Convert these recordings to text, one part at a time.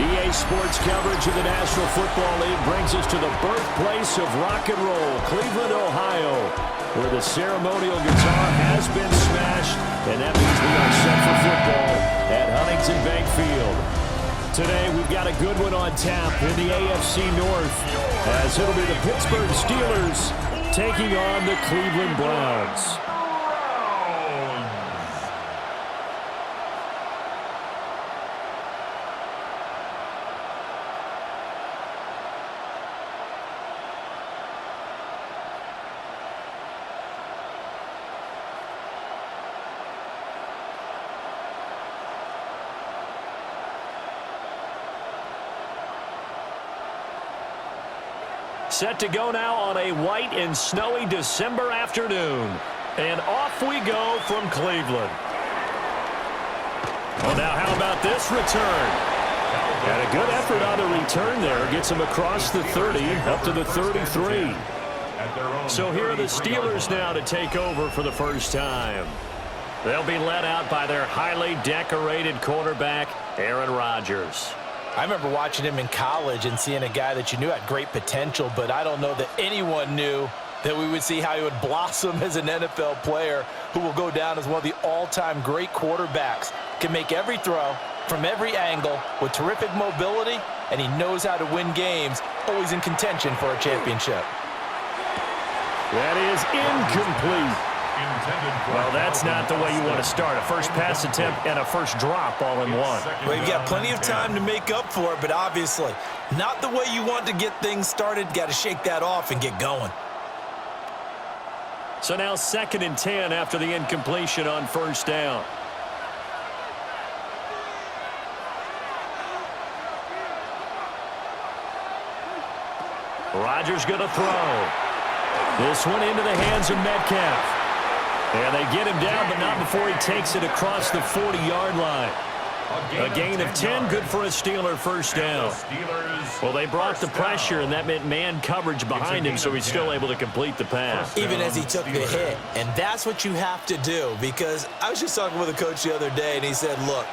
EA Sports coverage of the National Football League brings us to the birthplace of rock and roll, Cleveland, Ohio, where the ceremonial guitar has been smashed, and that means we are set for football at Huntington Bank Field. Today, we've got a good one on tap in the AFC North, as it'll be the Pittsburgh Steelers taking on the Cleveland Browns. Set to go now on a white and snowy December afternoon. And off we go from Cleveland. Well, now how about this return? And a good effort on the return there. Gets him across the 30, up to the 33. So here are the Steelers now to take over for the first time. They'll be led out by their highly decorated quarterback, Aaron Rodgers. I remember watching him in college and seeing a guy that you knew had great potential, but I don't know that anyone knew that we would see how he would blossom as an NFL player who will go down as one of the all-time great quarterbacks. Can make every throw from every angle with terrific mobility, and he knows how to win games, always in contention for a championship. That is incomplete. Well, that's not the way you want to start. A first pass attempt and a first drop all in one. Well, you've got plenty of time to make up for it, but obviously not the way you want to get things started. Got to shake that off and get going. So now 2nd and 10 after the incompletion on first down. Rodgers going to throw. This one into the hands of Metcalf. And they get him down, but not before he takes it across the 40-yard line. A gain of 10, good for a Steeler first down. Well, they brought the pressure, and that meant man coverage behind him, so he's still able to complete the pass. Even as he took the hit, and that's what you have to do, because I was just talking with a coach the other day, and he said, look,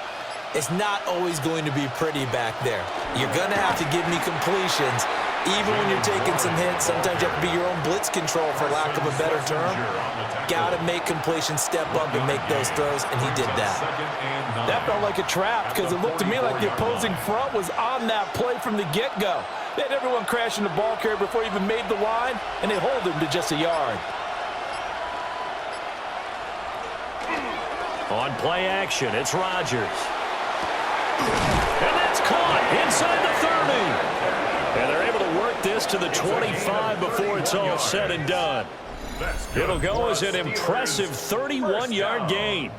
it's not always going to be pretty back there. You're going to have to give me completions. Even when you're taking some hits, sometimes you have to be your own blitz control, for lack of a better term. Got to make completions, step up and make those throws, and he did that. That felt like a trap, because it looked to me like the opposing front was on that play from the get-go. They had everyone crashing the ball carrier before he even made the line, and they hold him to just a yard. On play action, it's Rodgers. And that's caught inside the 30. And they're able to work this to the 25 before it's all said and done. It'll go as an impressive 31-yard gain.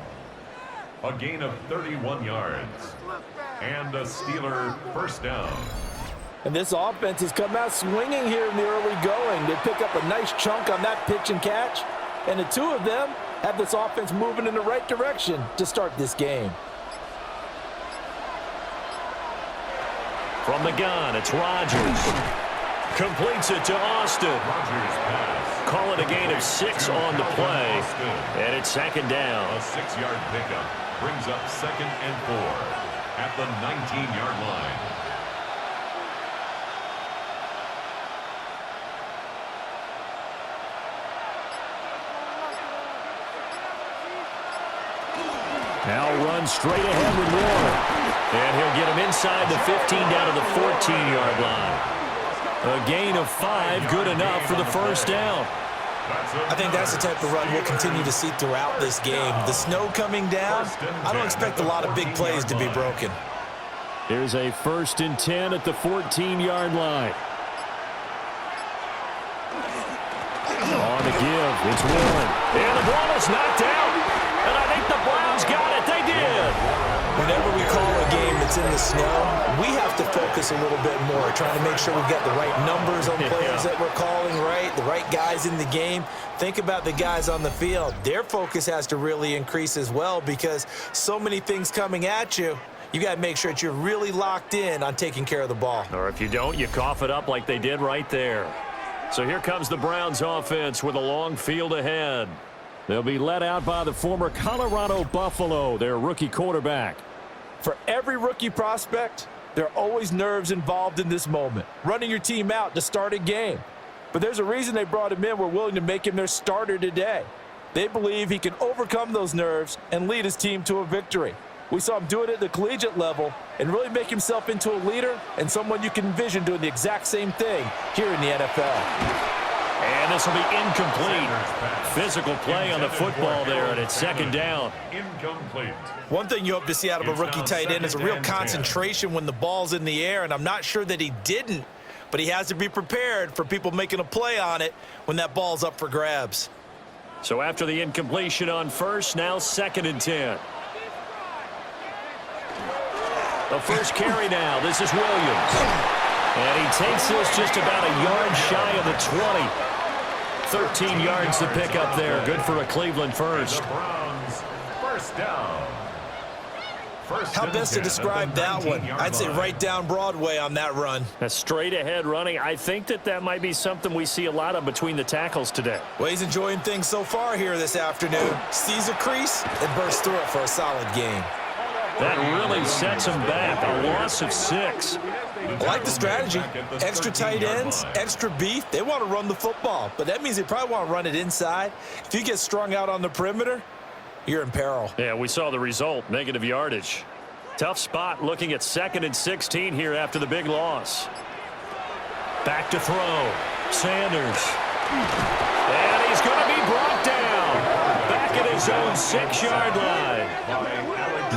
A gain of 31 yards. And a Steeler first down. And this offense has come out swinging here in the early going. They pick up a nice chunk on that pitch and catch. And the two of them have this offense moving in the right direction to start this game. From the gun, it's Rodgers. Completes it to Austin. Call it a gain of 6 on the play. And it's 2nd down. A 6-yard pickup brings up 2nd and 4 at the 19-yard line. Now run straight ahead with Warren. And he'll get him inside the 15 down to the 14-yard line. A gain of 5, good enough for the first down. I think that's the type of run we'll continue to see throughout this game. The snow coming down, I don't expect a lot of big plays to be broken. Here's a 1st and 10 at the 14-yard line. On the give, it's Warren. And the ball is knocked out. And I think the Browns got it. They did. Whenever we call a game that's in the snow, we have to focus a little bit more, trying to make sure we've got the right numbers on players that we're calling right, the right guys in the game. Think about the guys on the field. Their focus has to really increase as well, because so many things coming at you. You got to make sure that you're really locked in on taking care of the ball. Or if you don't, you cough it up like they did right there. So here comes the Browns offense with a long field ahead. They'll be led out by the former Colorado Buffalo, their rookie quarterback. For every rookie prospect, There are always nerves involved in this moment, running your team out to start a game. But there's a reason they brought him in. We're willing to make him their starter today. They believe he can overcome those nerves and lead his team to a victory. We saw him do it at the collegiate level and really make himself into a leader and someone you can envision doing the exact same thing here in the NFL. And this will be incomplete. Physical play on the football there, and it's second down. Incomplete. One thing you hope to see out of a rookie tight end is a real concentration when the ball's in the air, and I'm not sure that he didn't, but he has to be prepared for people making a play on it when that ball's up for grabs. So after the incompletion on first, now 2nd and 10. The first carry now. This is Williams. And he takes this just about a yard shy of the 20. 13 yards to pick up there. Good for a Cleveland first. The Browns, first down. How best to describe that one? I'd say right down Broadway on that run. A straight ahead running. I think that might be something we see a lot of between the tackles today. Well, he's enjoying things so far here this afternoon. Sees a crease and bursts through it for a solid game. That really sets him back. A loss of 6. I like the strategy. Extra tight ends, extra beef. They want to run the football, but that means they probably want to run it inside. If you get strung out on the perimeter, you're in peril. Yeah, we saw the result, negative yardage. Tough spot looking at 2nd and 16 here after the big loss. Back to throw. Sanders. And he's going to be brought down. Back at his own 6-yard line.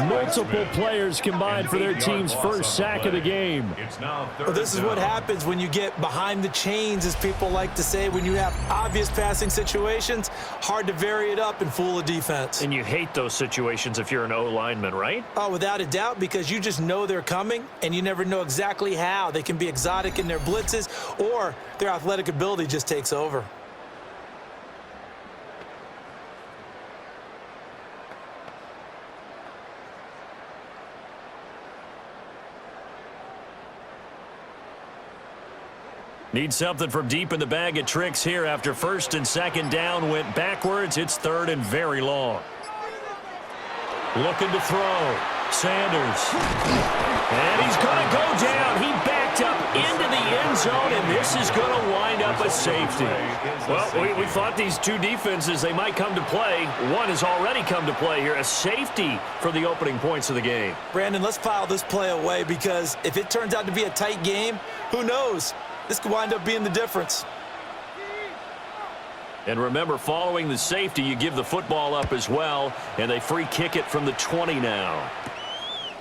Multiple players combined for their team's first sack of the game. Well, this is what happens when you get behind the chains, as people like to say. When you have obvious passing situations, hard to vary it up and fool a defense. And you hate those situations if you're an O-lineman, right? Oh, without a doubt, because you just know they're coming, and you never know exactly how. They can be exotic in their blitzes, or their athletic ability just takes over. Need something from deep in the bag of tricks here after 1st and 2nd down went backwards. It's 3rd and very long. Looking to throw. Sanders. And he's going to go down. He backed up into the end zone, and this is going to wind up a safety. Well, we thought these two defenses, they might come to play. One has already come to play here. A safety for the opening points of the game. Brandon, let's file this play away, because if it turns out to be a tight game, who knows? This could wind up being the difference. And remember, following the safety, you give the football up as well, and they free kick it from the 20 now.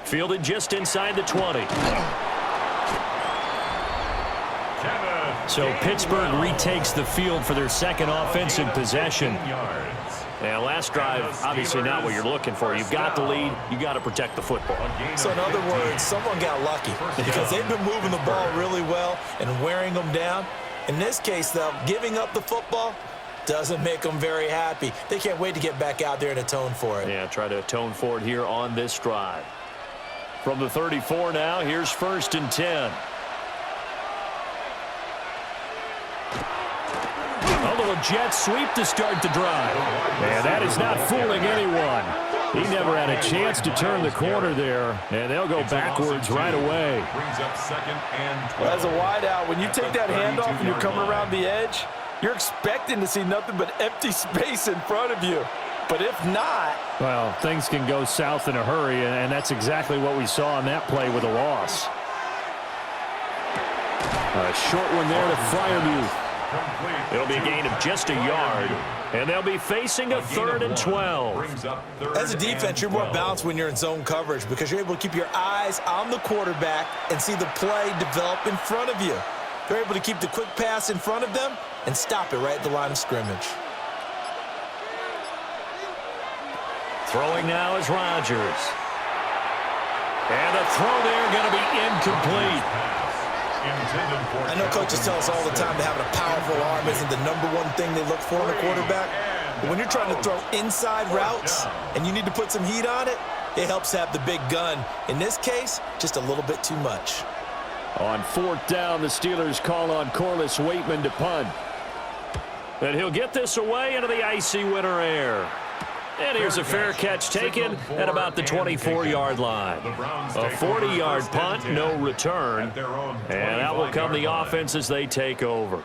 Fielded just inside the 20. So Pittsburgh retakes the field for their second offensive possession. Now, last drive, obviously not what you're looking for. You've got the lead. You've got to protect the football. So in other words, someone got lucky because they've been moving the ball really well and wearing them down. In this case, though, giving up the football doesn't make them very happy. They can't wait to get back out there and atone for it. Yeah, try to atone for it here on this drive. From the 34 now, here's 1st and 10. A little jet sweep to start the drive. And that is not fooling anyone. He never had a chance to turn the corner there, and they'll go backwards right away. Well, as a wideout, when you take that handoff and you're coming around the edge, you're expecting to see nothing but empty space in front of you. But if not... Well, things can go south in a hurry, and that's exactly what we saw on that play with a loss. A short one there to Freiermuth. It'll be a gain of just a yard, and they'll be facing a 3rd and 12. As a defense, you're more balanced when you're in zone coverage because you're able to keep your eyes on the quarterback and see the play develop in front of you. They're able to keep the quick pass in front of them and stop it right at the line of scrimmage. Throwing now is Rodgers. And the throw there going to be incomplete. I know coaches tell us all the time that having a powerful arm isn't the #1 thing they look for in a quarterback. But when you're trying to throw inside routes and you need to put some heat on it, it helps have the big gun. In this case, just a little bit too much. On 4th down, the Steelers call on Corliss Waitman to punt. And he'll get this away into the icy winter air. And here's a fair catch taken at about the 24-yard line. A 40-yard punt, no return. And out will come the offense as they take over.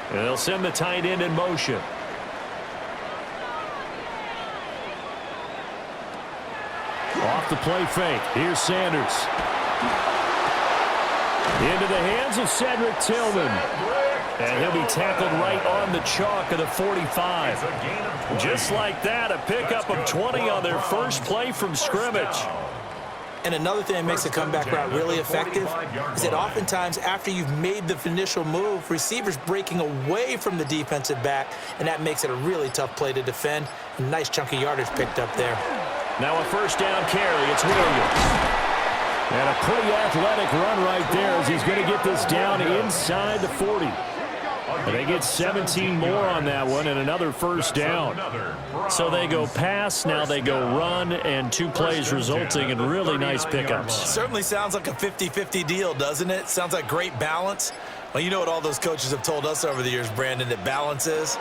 And they'll send the tight end in motion. Off the play fake. Here's Sanders. Into the hands of Cedric Tillman. And he'll be tackled right on the chalk of the 45. Just like that, a pickup of 20 on their first play from scrimmage. And another thing that makes a comeback route really effective is that oftentimes after you've made the initial move, receivers breaking away from the defensive back, and that makes it a really tough play to defend. A nice chunk of yardage picked up there. Now a first down carry. It's Williams. And a pretty athletic run right there as he's going to get this down inside the 40. And they get 17 more on that one and another first down. So they go pass, now they go run, and 2 plays resulting in really nice pickups. Certainly sounds like a 50-50 deal, doesn't it? Sounds like great balance. Well, you know what all those coaches have told us over the years, Brandon, that balance is?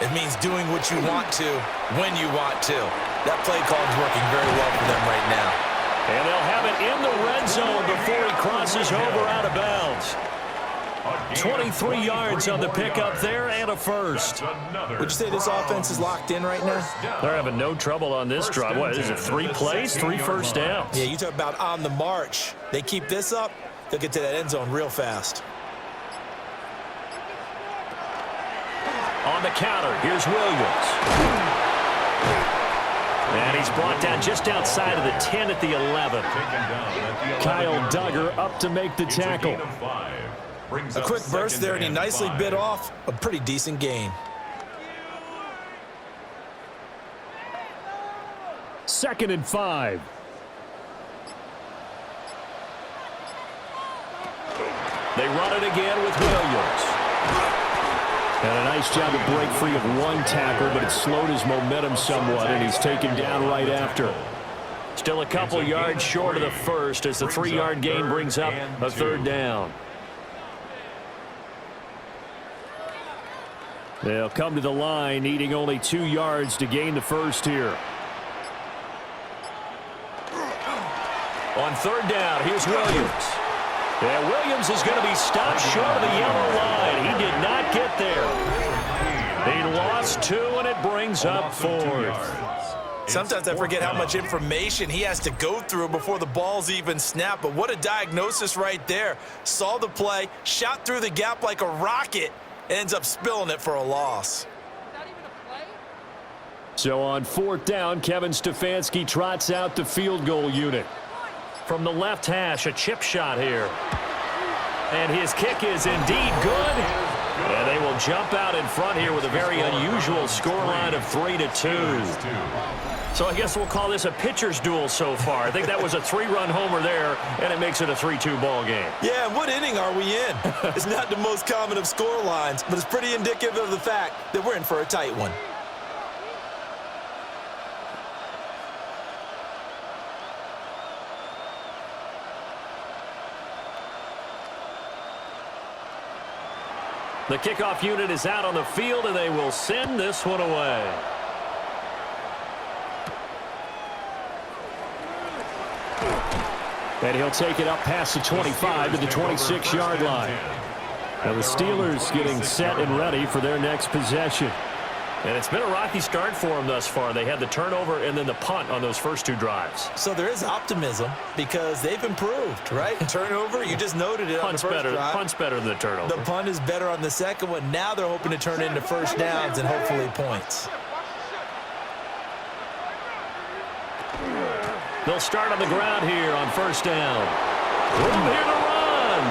It means doing what you want to when you want to. That play call is working very well for them right now. And they'll have it in the red zone before he crosses over out of bounds. 23 yards on the pickup there and a first. Would you say this offense is locked in right now? They're having no trouble on this drive. What is it, 3 plays, 3 first downs? Yeah, you talk about on the march. They keep this up, they'll get to that end zone real fast. On the counter, here's Williams. And he's brought down just outside of the 10 at the 11. Kyle Duggar up to make the tackle. A quick burst there, and he nicely bit off a pretty decent gain. Second and 5. They run it again with Williams. And a nice job to break free of one tackle, but it slowed his momentum somewhat, and he's taken down right after. Still a couple yards short of the first as the 3-yard gain brings up a third down. They'll come to the line, needing only 2 yards to gain the first here. On third down, here's Williams. And Williams is going to be stopped short of the yellow line. He did not get there. He lost 2, and it brings up 4th. Sometimes I forget how much information he has to go through before the ball's even snapped. But what a diagnosis right there. Saw the play, shot through the gap like a rocket, ends up spilling it for a loss. So on 4th down, Kevin Stefanski trots out the field goal unit. From the left hash, a chip shot here. And his kick is indeed good. And they will jump out in front here with a very unusual scoreline of 3-2. So I guess we'll call this a pitcher's duel so far. I think that was a 3-run homer there, and it makes it a 3-2 ball game. Yeah, and what inning are we in? It's not the most common of score lines, but it's pretty indicative of the fact that we're in for a tight one. The kickoff unit is out on the field, and they will send this one away. And he'll take it up past the 25 to the 26-yard line. Now the Steelers getting set and ready for their next possession. And it's been a rocky start for them thus far. They had the turnover and then the punt on those first 2 drives. So there is optimism because they've improved, right? Turnover, you just noted it on the first drive. Punt's better than the turnover. The punt is better on the second one. Now they're hoping to turn it into first downs and hopefully points. They'll start on the ground here on first down. Room here to run.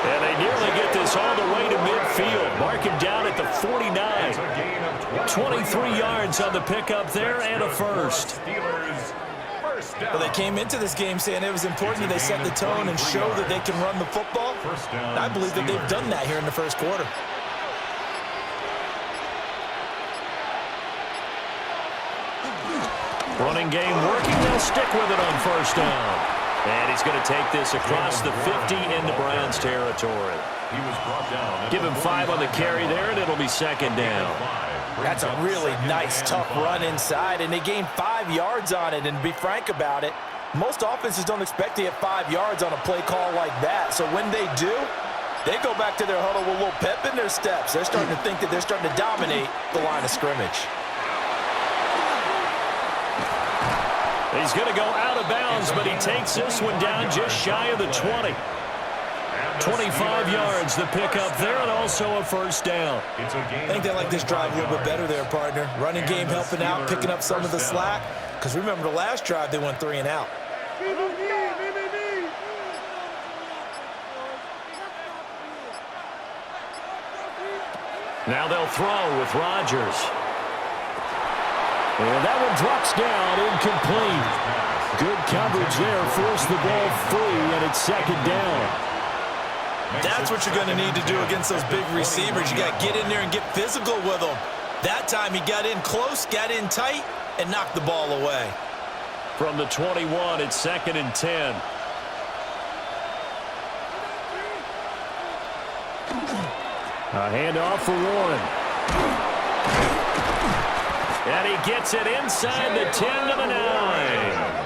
And they nearly get this all the way to midfield. Mark him down at the 49. 23 yards on the pickup there and a first. First down. Well, they came into this game saying it was important that they set the tone and show that they can run the football. And I believe that they've done that here in the first quarter. Running game working. They'll stick with it on first down. And he's going to take this across the 50 into Browns territory. He was brought down. Give him 5 on the carry there, and it'll be second down. That's a really nice, tough run inside, and they gained 5 yards on it. And to be frank about it, most offenses don't expect to get 5 yards on a play call like that. So when they do, they go back to their huddle with a little pep in their steps. They're starting to think that they're starting to dominate the line of scrimmage. He's going to go out of bounds, but he takes this one down just shy of the 20. 25 yards the pickup there, and also a first down. I think they like this drive a little bit better there, partner. Running game helping out, picking up some of the slack. Because remember, the last drive, they went 3 and out. Now they'll throw with Rodgers. And that one drops down, incomplete. Good coverage there, forced the ball free, and it's second down. That's what you're going to need to do against those big receivers. You got to get in there and get physical with them. That time he got in close, got in tight, and knocked the ball away. From the 21, it's second and 10. A handoff for Warren. And he gets it inside the 10 to the 9.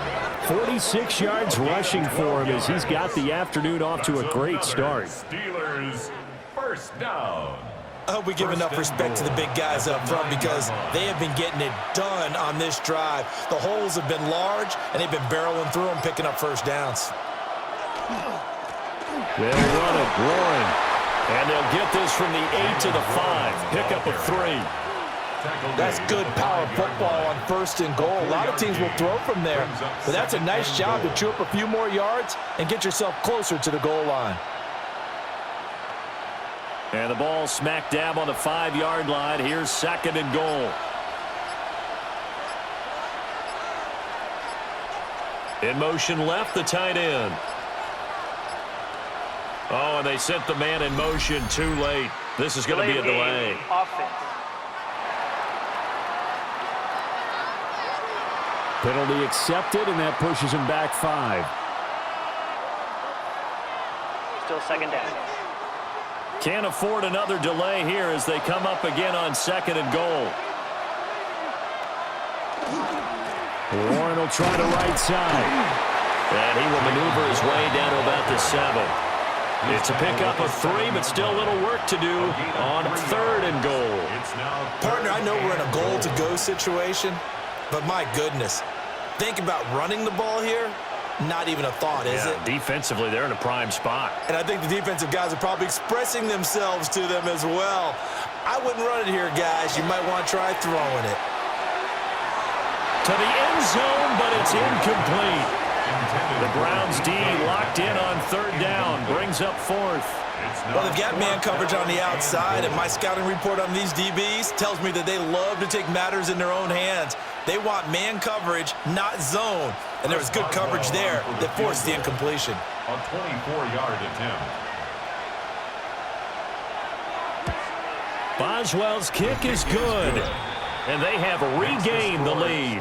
46 yards rushing for him as he's got the afternoon off to a great start. Steelers first down. I hope we give enough respect to the big guys up front because they have been getting it done on this drive. The holes have been large, and they've been barreling through them, picking up first downs. They'll run it, Warren. And they'll get this from the 8 to the 5. Pick up a 3. That's good power football on first and goal. A lot of teams will throw from there, but that's a nice job to chew up a few more yards and get yourself closer to the goal line. And the ball smack dab on the 5-yard line. Here's second and goal. In motion left, the tight end. Oh, and they sent the man in motion too late. This is going to be a delay. Penalty accepted, and that pushes him back 5. Still second down. Can't afford another delay here as they come up again on second and goal. Warren will try the right side. And he will maneuver his way down to about the 7. It's a pickup of 3, but still a little work to do on third and goal. Partner, I know we're in a goal-to-go situation, but my goodness, think about running the ball here. Not even a thought, is it? Defensively, they're in a prime spot. And I think the defensive guys are probably expressing themselves to them as well. I wouldn't run it here, guys. You might want to try throwing it. To the end zone, but it's incomplete. The Browns D locked in on third down, brings up 4th. Well, they've got man coverage on the outside, and my scouting report on these DBs tells me that they love to take matters in their own hands. They want man coverage, not zone. And there was good coverage there that forced the incompletion. A 24-yard attempt. Boswell's kick is good. And they have regained the lead.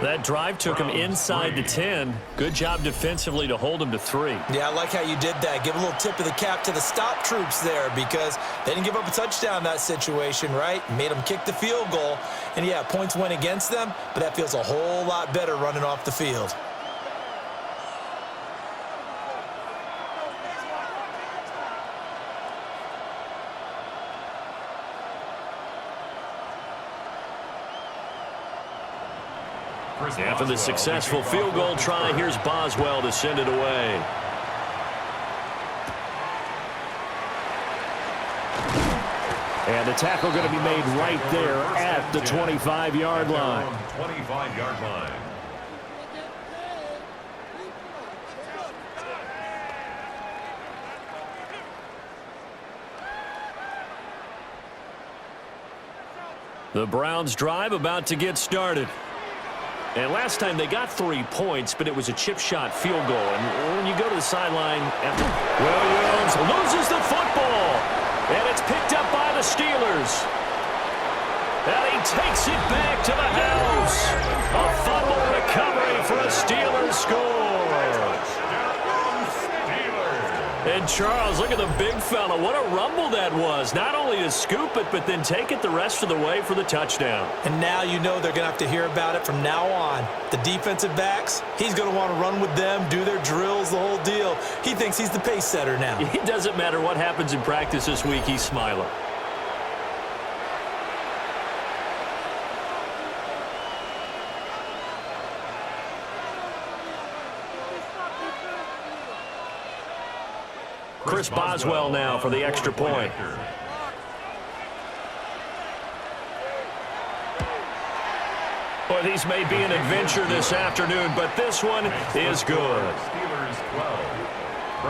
That drive took him inside the 10. Good job defensively to hold him to 3. Yeah, I like how you did that. Give a little tip of the cap to the stop troops there because they didn't give up a touchdown in that situation, right? Made them kick the field goal. And, yeah, points went against them, but that feels a whole lot better running off the field. After the successful field goal try, here's Boswell to send it away. And the tackle going to be made right there at the 25-yard line. 25-yard line. The Browns drive about to get started. And last time they got 3 points, but it was a chip shot field goal. And when you go to the sideline after Williams loses the football, and it's picked up by the Steelers. And he takes it back to the house. A fumble recovery for a Steelers score. And Charles, look at the big fella. What a rumble that was. Not only to scoop it, but then take it the rest of the way for the touchdown. And now you know they're going to have to hear about it from now on. The defensive backs, he's going to want to run with them, do their drills, the whole deal. He thinks he's the pace setter now. It doesn't matter what happens in practice this week. He's smiling. Chris Boswell now for the extra point. Boy, these may be an adventure this afternoon, but this one is good.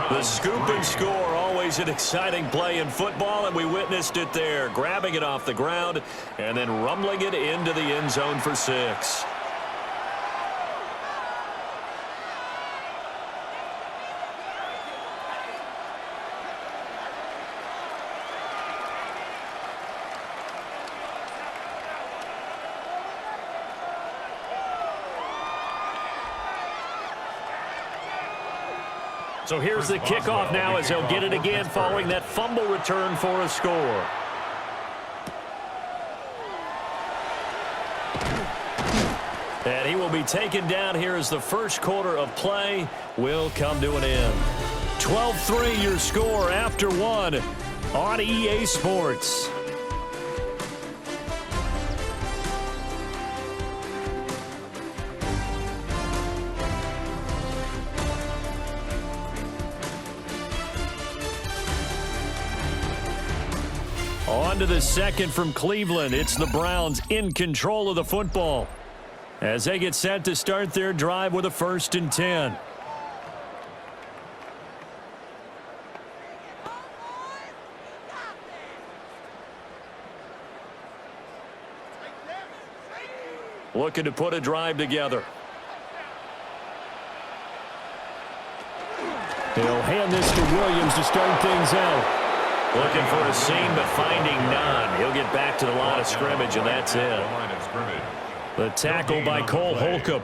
The scoop and score, always an exciting play in football, and we witnessed it there, grabbing it off the ground and then rumbling it into the end zone for 6. So here's the kickoff now as they'll get it again following that fumble return for a score. And he will be taken down here as the first quarter of play will come to an end. 12-3 your score after 1 on EA Sports. On to the second from Cleveland. It's the Browns in control of the football as they get set to start their drive with a 1st and 10. Looking to put a drive together. They'll hand this to Williams to start things out. Looking for a seam, but finding none. He'll get back to the line of scrimmage, and that's it. The tackle by Cole Holcomb.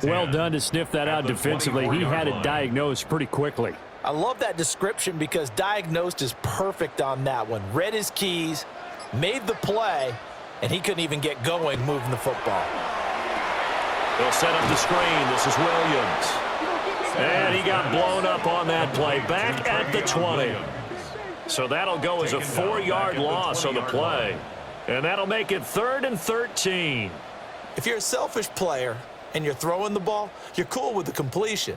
Well done to sniff that out defensively. He had it diagnosed pretty quickly. I love that description because diagnosed is perfect on that one. Read his keys, made the play, and he couldn't even get going moving the football. They'll set up the screen. This is Williams. And he got blown up on that play. Back at the 20. So that'll go as a 4-yard loss on the play. And that'll make it 3rd and 13. If you're a selfish player and you're throwing the ball, you're cool with the completion.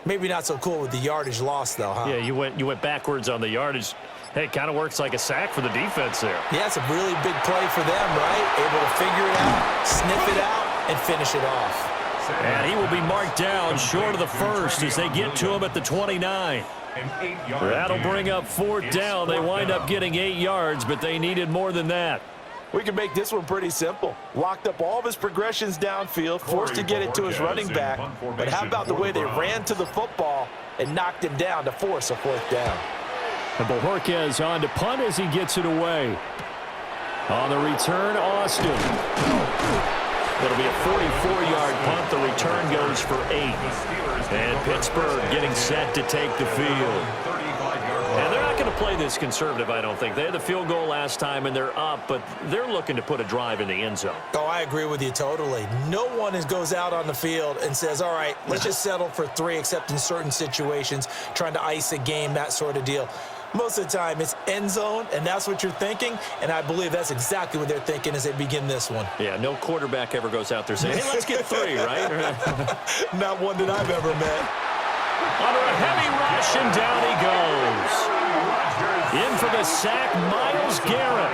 Maybe not so cool with the yardage loss, though, huh? Yeah, you went backwards on the yardage. Hey, it kind of works like a sack for the defense there. Yeah, it's a really big play for them, right? Able to figure it out, sniff it out, and finish it off. And he will be marked down short of the 1st as they get to him at the 29. That'll bring up 4th down. They wind up getting 8 yards, but they needed more than that. We can make this one pretty simple. Locked up all of his progressions downfield, forced to get it to his running back. But how about the way they ran to the football and knocked him down to force a 4th down? And Bojorquez on to punt as he gets it away. On the return, Austin. It'll be a 44-yard punt. The return goes for 8. And Pittsburgh getting set to take the field. And they're not going to play this conservative, I don't think. They had the field goal last time, and they're up, but they're looking to put a drive in the end zone. Oh, I agree with you totally. No one goes out on the field and says, all right, let's just settle for 3, except in certain situations, trying to ice a game, that sort of deal. Most of the time, it's end zone, and that's what you're thinking, and I believe that's exactly what they're thinking as they begin this one. Yeah, no quarterback ever goes out there saying, hey, let's get 3, right? Not one that I've ever met. Under a heavy rush, and down he goes. In for the sack, Myles Garrett.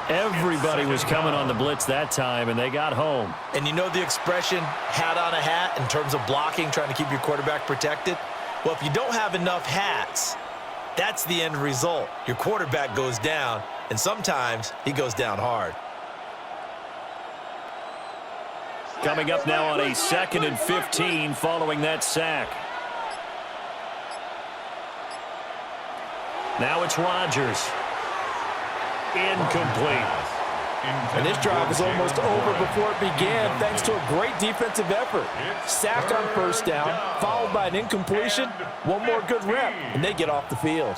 Everybody was coming on the blitz that time, and they got home. And you know the expression, hat on a hat, in terms of blocking, trying to keep your quarterback protected? Well, if you don't have enough hats, that's the end result. Your quarterback goes down, and sometimes he goes down hard. Coming up now on a 2nd and 15 following that sack. Now it's Rodgers. Incomplete. And this drive is almost over before it began thanks to a great defensive effort. Sack on first down, followed by an incompletion, one more good rep, and they get off the field.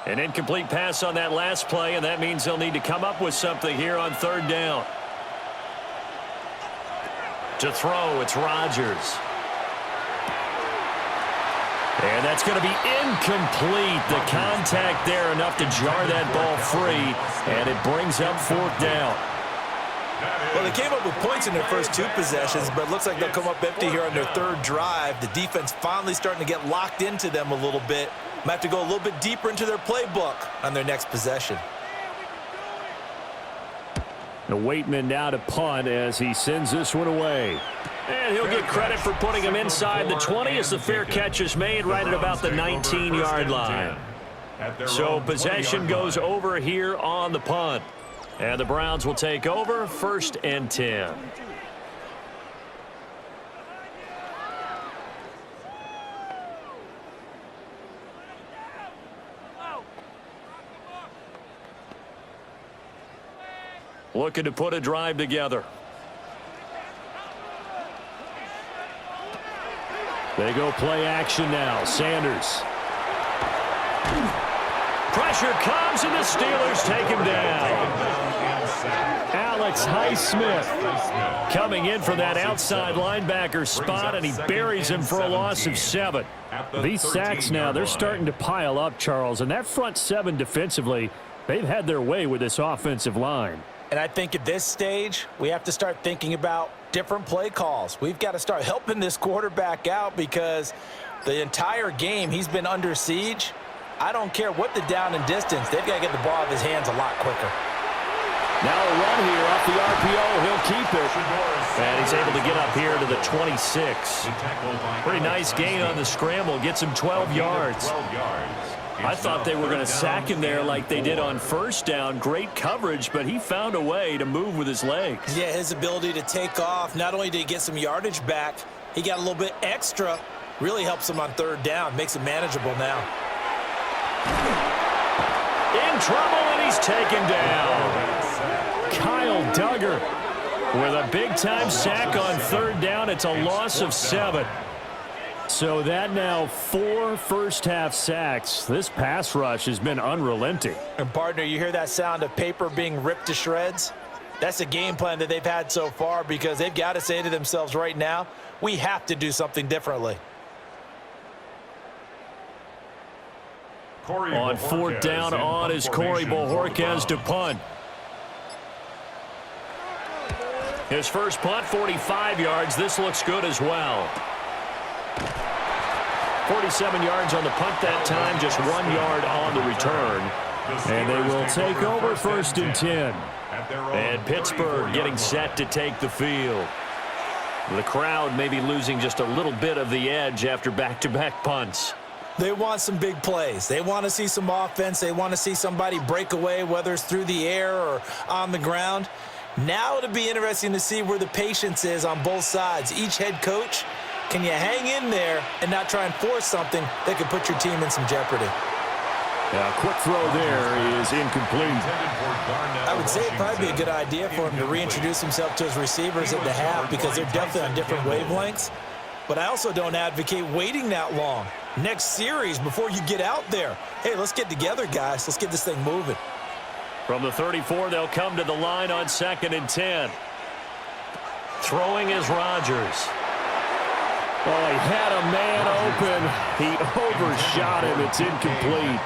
An incomplete pass on that last play, and that means they'll need to come up with something here on 3rd down. To throw, it's Rodgers. And that's going to be incomplete. The contact there enough to jar that ball free, and it brings up 4th down. Well, they came up with points in their first 2 possessions, but it looks like they'll come up empty here on their 3rd drive. The defense finally starting to get locked into them a little bit. Might have to go a little bit deeper into their playbook on their next possession. The Waitman now to punt as he sends this one away. And he'll get credit for putting him inside the 20 as the fair catch is made right at about the 19-yard line. So possession goes over here on the punt. And the Browns will take over 1st and 10. Looking to put a drive together. They go play action now. Sanders. Pressure comes, and the Steelers take him down. Alex Highsmith coming in for that outside linebacker spot, and he buries him for a loss of 7. These sacks now, they're starting to pile up, Charles, and that front 7 defensively, they've had their way with this offensive line. And I think at this stage, we have to start thinking about different play calls. We've got to start helping this quarterback out because the entire game he's been under siege. I don't care what the down and distance. They've got to get the ball out of his hands a lot quicker. Now a run here off the RPO. He'll keep it. And he's able to get up here to the 26. Pretty nice gain on the scramble. Gets him 12 yards. I thought they were going to sack him there like they did on 1st down. Great coverage, but he found a way to move with his legs. Yeah, his ability to take off, not only did he get some yardage back, he got a little bit extra. Really helps him on 3rd down, makes it manageable now. In trouble, and he's taken down. Kyle Duggar with a big-time sack on 3rd down. It's a loss of 7. So that now 4 first-half sacks. This pass rush has been unrelenting. And, partner, you hear that sound of paper being ripped to shreds? That's a game plan that they've had so far because they've got to say to themselves right now, we have to do something differently. On 4th down on is Corey Bojorquez to punt. His first punt, 45 yards. This looks good as well. 47 yards on the punt that time, just 1 yard on the return. And they will take over 1st and 10. And Pittsburgh getting set to take the field. The crowd may be losing just a little bit of the edge after back-to-back punts. They want some big plays. They want to see some offense. They want to see somebody break away, whether it's through the air or on the ground. Now it'll be interesting to see where the patience is on both sides. Each head coach, can you hang in there and not try and force something that could put your team in some jeopardy? A quick throw there is incomplete. I would say it'd probably be a good idea for him to reintroduce himself to his receivers at the half because they're definitely on different wavelengths. But I also don't advocate waiting that long. Next series before you get out there. Hey, let's get together, guys. Let's get this thing moving. From the 34, they'll come to the line on 2nd and 10. Throwing is Rodgers. Oh, he had a man open. He overshot him. It's incomplete.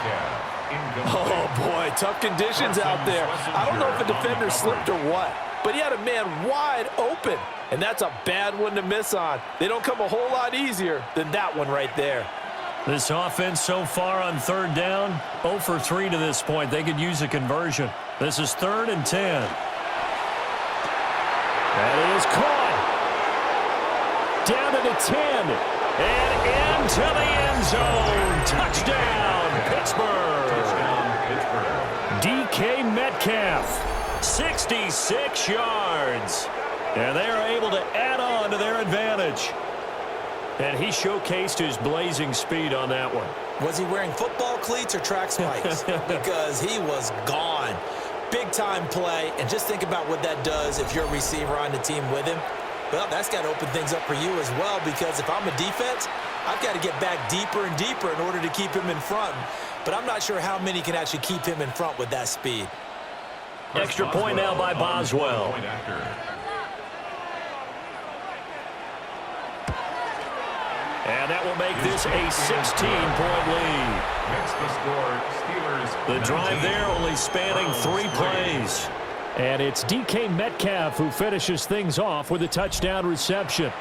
Oh, boy, tough conditions out there. I don't know if the defender slipped or what, but he had a man wide open, and that's a bad one to miss on. They don't come a whole lot easier than that one right there. This offense so far on 3rd down, 0 for 3 to this point. They could use a conversion. This is 3rd and 10. That is caught. Down to the 10. And into the end zone. Touchdown, Pittsburgh. DK Metcalf 66 yards. And they are able to add on to their advantage. And he showcased his blazing speed on that one. Was he wearing football cleats or track spikes? Because he was gone. Big-time play, and just think about what that does if you're a receiver on the team with him. Well, that's got to open things up for you as well, because if I'm a defense, I've got to get back deeper and deeper in order to keep him in front. But I'm not sure how many can actually keep him in front with that speed. Extra point now by Boswell. And that will make this a 16-point lead. Makes the score Steelers. The drive there only spanning 3 plays. And it's DK Metcalf who finishes things off with a touchdown reception.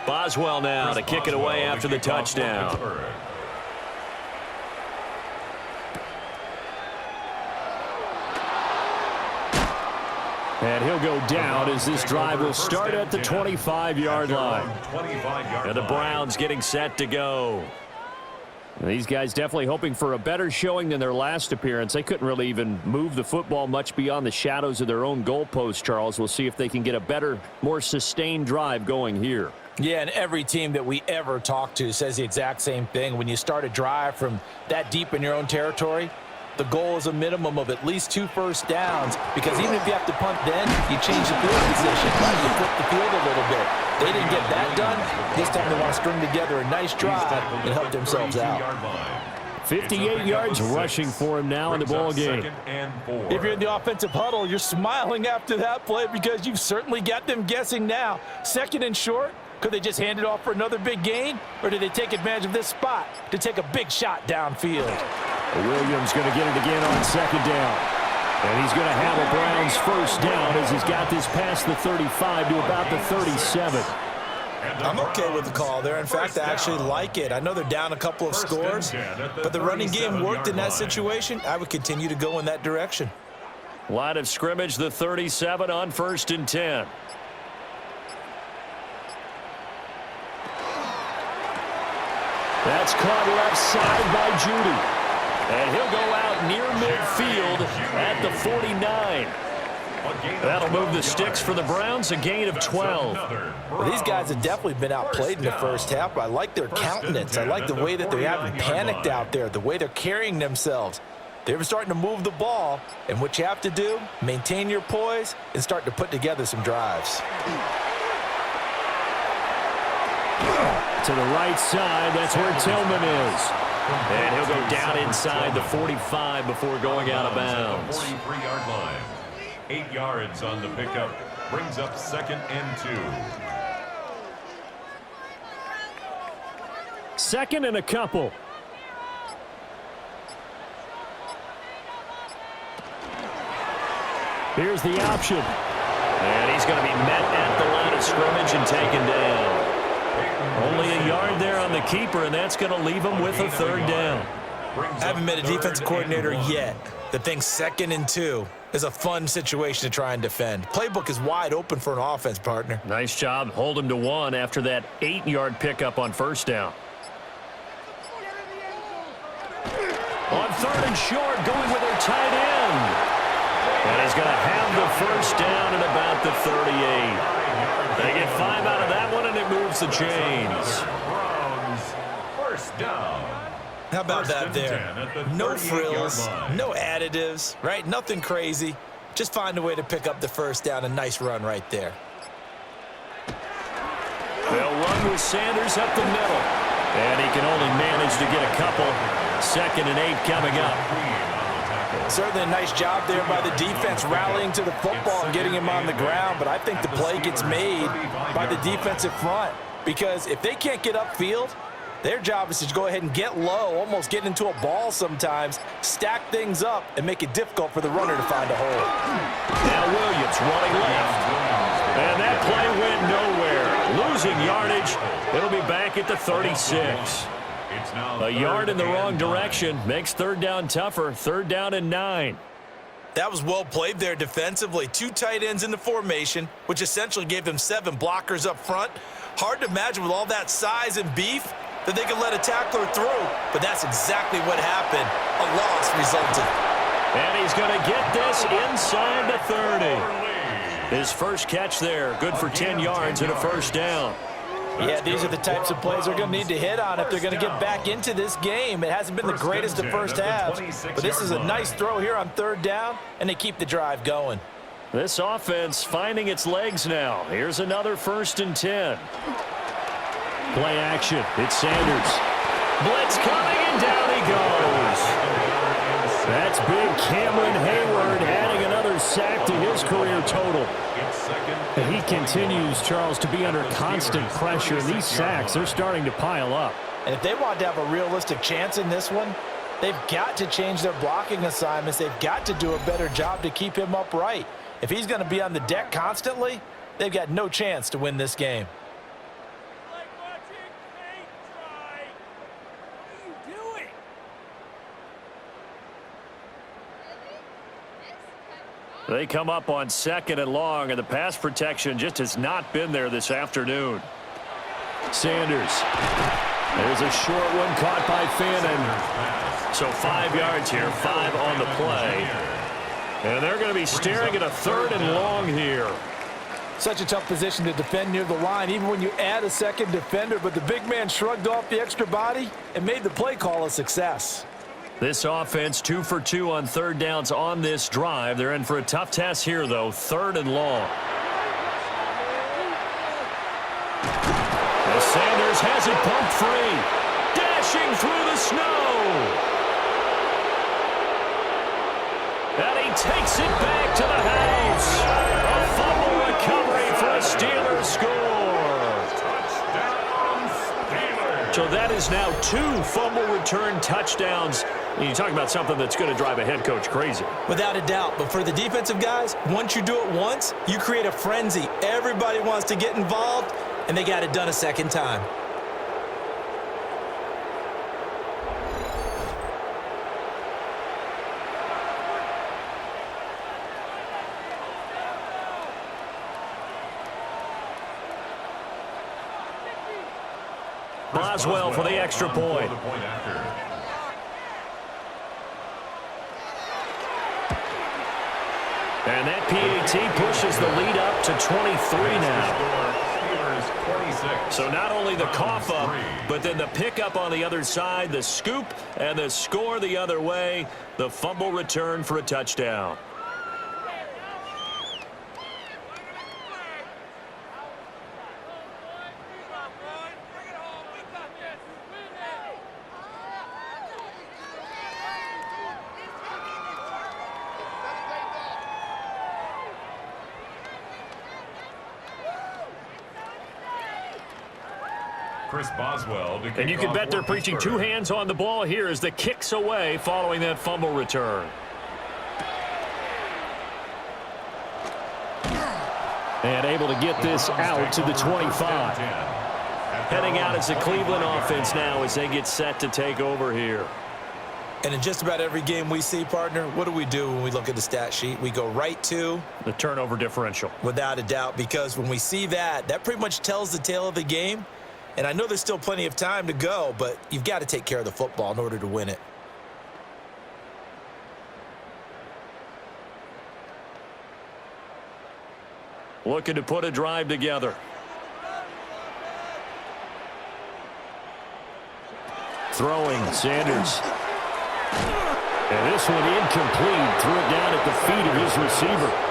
Boswell now to kick it away after the touchdown. And he'll go down as this drive will start at the 25-yard line. And the Browns getting set to go. And these guys definitely hoping for a better showing than their last appearance. They couldn't really even move the football much beyond the shadows of their own goalpost, Charles. We'll see if they can get a better, more sustained drive going here. Yeah, and every team that we ever talk to says the exact same thing. When you start a drive from that deep in your own territory, the goal is a minimum of at least 2 first downs, because even if you have to punt then, you change the field position. You flip the field a little bit. They didn't get that done. This time they want to string together a nice drive and help themselves out. 58 yards rushing for him now in the ball game. If you're in the offensive huddle, you're smiling after that play because you've certainly got them guessing now. 2nd and short. Could they just hand it off for another big gain? Or did they take advantage of this spot to take a big shot downfield? Williams going to get it again on 2nd down. And he's going to have a Browns first down as he's got this past the 35 to about the 37. I'm okay with the call there. In fact, I actually like it. I know they're down a couple of scores, but the running game worked in that situation. I would continue to go in that direction. Line of scrimmage, the 37 on 1st and 10. That's caught left side by Judy. And he'll go out near midfield at the 49. That'll move the sticks for the Browns, a gain of 12. Well, these guys have definitely been outplayed in the first half, but I like their countenance. I like the way that they haven't panicked out there, the way they're carrying themselves. They're starting to move the ball, and what you have to do, maintain your poise and start to put together some drives. To the right side, that's where Tillman is. And he'll go down inside the 45 before going out of bounds. 43-yard line. 8 yards on the pickup. Brings up 2nd and 2. 2nd and a couple. Here's the option. And he's going to be met at the line of scrimmage and taken down. Only a yard there on the keeper, and that's going to leave him with a 3rd down. I haven't met a defense coordinator yet that thinks 2nd and 2 is a fun situation to try and defend. Playbook is wide open for an offense, partner. Nice job. Hold him to 1 after that 8-yard pickup on 1st down. On 3rd and short, going with their tight end. And he's going to have the first down at about the 38. They get 5 out of that one, and it moves the chains. First down. How about that there? No frills, no additives, right? Nothing crazy. Just find a way to pick up the first down. A nice run right there. They'll run with Sanders up the middle. And he can only manage to get a couple. 2nd and 8 coming up. Certainly a nice job there by the defense rallying to the football and getting him on the ground, but I think the play gets made by the defensive front, because if they can't get upfield, their job is to go ahead and get low, almost get into a ball sometimes, stack things up, and make it difficult for the runner to find a hole. Now Williams running left. And that play went nowhere. Losing yardage. It'll be back take it to 36. A yard in the wrong direction makes third down tougher. Third down and 9. That was well played there defensively. 2 tight ends in the formation, which essentially gave them 7 blockers up front. Hard to imagine with all that size and beef that they could let a tackler through, but that's exactly what happened. A loss resulted. And he's going to get this inside the 30. His first catch there, good for 10 yards and a first down. Yeah, these are the types of plays they're going to need to hit on if they're going to get back into this game. It hasn't been the greatest of first halves, but this is a nice throw here on third down, and they keep the drive going. This offense finding its legs now. Here's another 1st and 10. Play action. It's Sanders. Blitz coming, and down he goes. That's big Cameron Hayward adding another sack to his career total. He continues, Charles, to be under constant pressure. These sacks, they're starting to pile up. And if they want to have a realistic chance in this one, they've got to change their blocking assignments. They've got to do a better job to keep him upright. If he's going to be on the deck constantly, they've got no chance to win this game. They come up on 2nd and long, and the pass protection just has not been there this afternoon. Sanders. There's a short one caught by Fannin. So 5 yards here, 5 on the play. And they're going to be staring at a 3rd and long here. Such a tough position to defend near the line, even when you add a second defender, but the big man shrugged off the extra body and made the play call a success. This offense 2 for 2 on third downs on this drive. They're in for a tough test here, though. 3rd and long. As Sanders has it pumped free. Dashing through the snow. And he takes it back to the house. A fumble recovery for a Steelers score. So that is now 2 fumble return touchdowns. You talk about something that's going to drive a head coach crazy. Without a doubt. But for the defensive guys, once you do it once, you create a frenzy. Everybody wants to get involved, and they got it done a second time. Boswell for the extra point. And that PAT pushes the lead up to 23 now. So not only the cough up, but then the pickup on the other side, the scoop, and the score the other way. The fumble return for a touchdown. And you can bet they're preaching 2 hands on the ball here as the kicks away following that fumble return. And able to get this out to the 25. Heading out as the Cleveland offense now as they get set to take over here. And in just about every game we see, partner, what do we do when we look at the stat sheet? We go right to the turnover differential. Without a doubt, because when we see that, that pretty much tells the tale of the game. And I know there's still plenty of time to go, but you've got to take care of the football in order to win it. Looking to put a drive together. Throwing, Sanders. And this one incomplete. Threw it down at the feet of his receiver.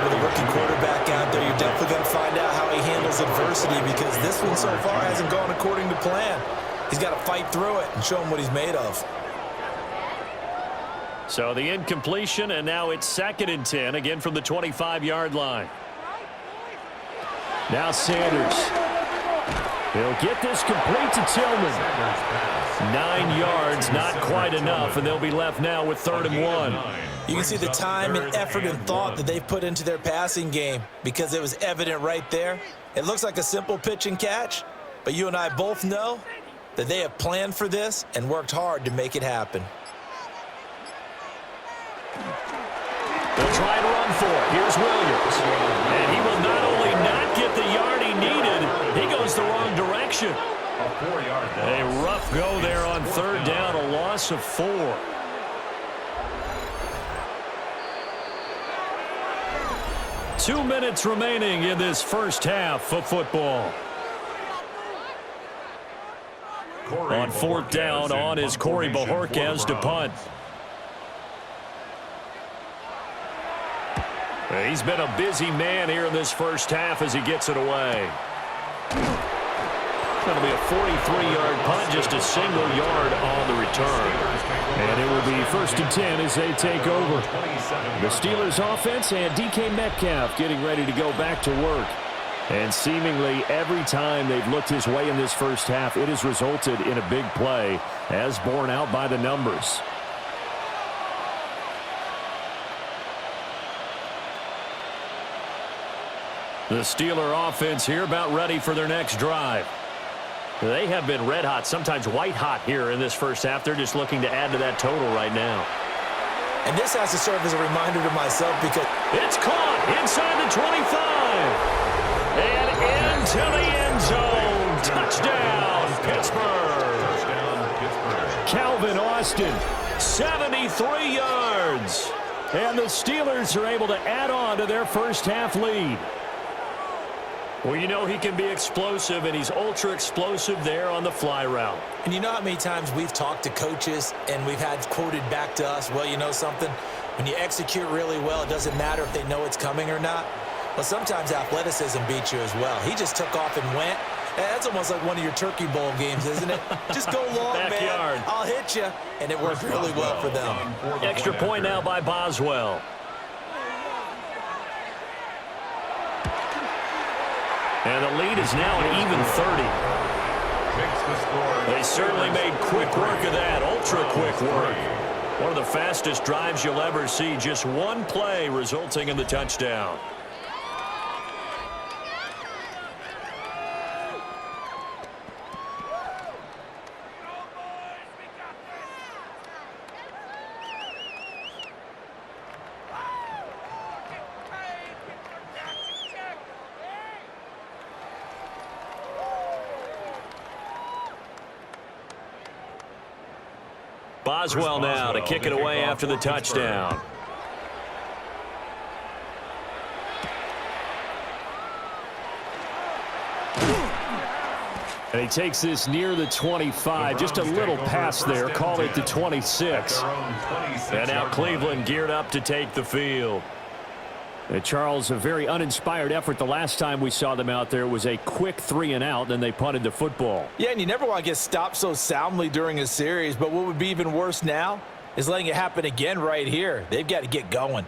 With a rookie quarterback out there, you're definitely going to find out how he handles adversity, because this one so far hasn't gone according to plan. He's got to fight through it and show him what he's made of. So the incompletion, and now it's 2nd and 10, again from the 25-yard line. Now Sanders. He'll get this complete to Tillman. 9 yards, not quite enough, and they'll be left now with 3rd and 1. You can see the time and effort and thought that they've put into their passing game, because it was evident right there. It looks like a simple pitch and catch, But you and I both know that they have planned for this and worked hard to make it happen. They'll try to run for it. Here's Williams. And he will not only not get the yard he needed, he goes the wrong direction. A rough go there on third down, a loss of 4. Two minutes remaining in this first half of football. On fourth down, on is Corey Bojorquez to punt. He's been a busy man here in this first half as he gets it away. That'll be a 43-yard punt, just a single yard on the return. And it will be 1st and 10 as they take over. The Steelers offense and DK Metcalf getting ready to go back to work. And seemingly every time they've looked his way in this first half, it has resulted in a big play, as borne out by the numbers. The Steeler offense here about ready for their next drive. They have been red hot, sometimes white hot here in this first half. They're just looking to add to that total right now. And this has to serve as a reminder to myself because it's caught inside the 25. And into the end zone. Touchdown, Pittsburgh. Calvin Austin, 73 yards. And the Steelers are able to add on to their first half lead. Well, you know he can be explosive, and he's ultra-explosive there on the fly route. And you know how many times we've talked to coaches and we've had quoted back to us, well, you know something? When you execute really well, it doesn't matter if they know it's coming or not. Well, sometimes athleticism beats you as well. He just took off and went. And that's almost like one of your Turkey Bowl games, isn't it? Just go long, Backyard. man. I'll hit you. And it worked really well for them. Extra point now by Boswell. And the lead is now an even 30. They certainly made quick work of that, ultra-quick work. One of the fastest drives you'll ever see, just one play resulting in the touchdown. Boswell now to kick it away after the touchdown. And he takes this near the 25. Just a little pass there. Call it the 26. And now Cleveland geared up to take the field. Charles, a very uninspired effort the last time we saw them out there. It was a quick 3-and-out, then they punted the football. Yeah, and you never want to get stopped so soundly during a series, but what would be even worse now is letting it happen again right here. They've got to get going.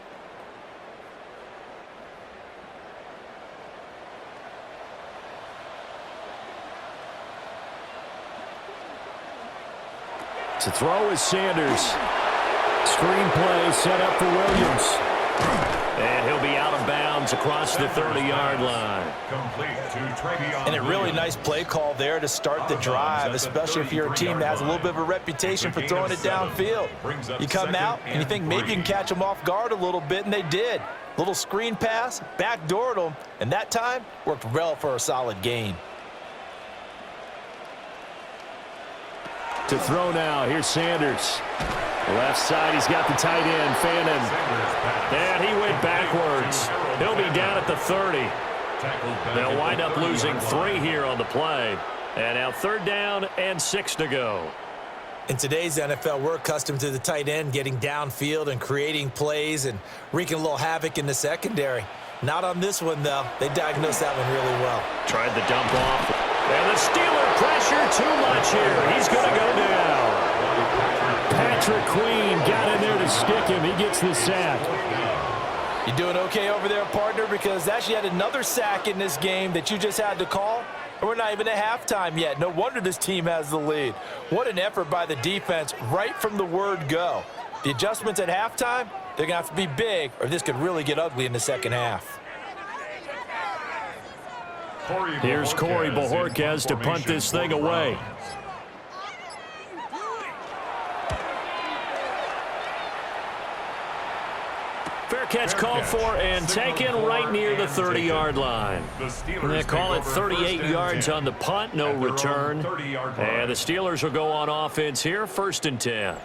To throw is Sanders. Screenplay set up for Williams. And he'll be out of bounds across the 30-yard line. And a really nice play call there to start the drive, especially if you're a team that has a little bit of a reputation for throwing it downfield. You come out and you think maybe you can catch them off guard a little bit, and they did. Little screen pass, backdoored them, and that time worked well for a solid gain. To throw now, here's Sanders. Left side, he's got the tight end, Fannin. And he went backwards. He'll be down at the 30. They'll wind up losing 3 here on the play. And now 3rd down and 6 to go. In today's NFL, we're accustomed to the tight end getting downfield and creating plays and wreaking a little havoc in the secondary. Not on this one, though. They diagnosed that one really well. Tried the dump off. And the Steeler pressure too much here. He's going to go down. Patrick Queen got in there to stick him. He gets the sack. You doing okay over there, partner? Because that's yet another sack in this game that you just had to call. And we're not even at halftime yet. No wonder this team has the lead. What an effort by the defense right from the word go. The adjustments at halftime, they're going to have to be big, or this could really get ugly in the second half. Here's Corey Bojorquez to punt this thing away. Fair catch called for and taken right near the 30-yard line. And they call it 38 yards on the punt, no return. And the Steelers will go on offense here, 1st and 10.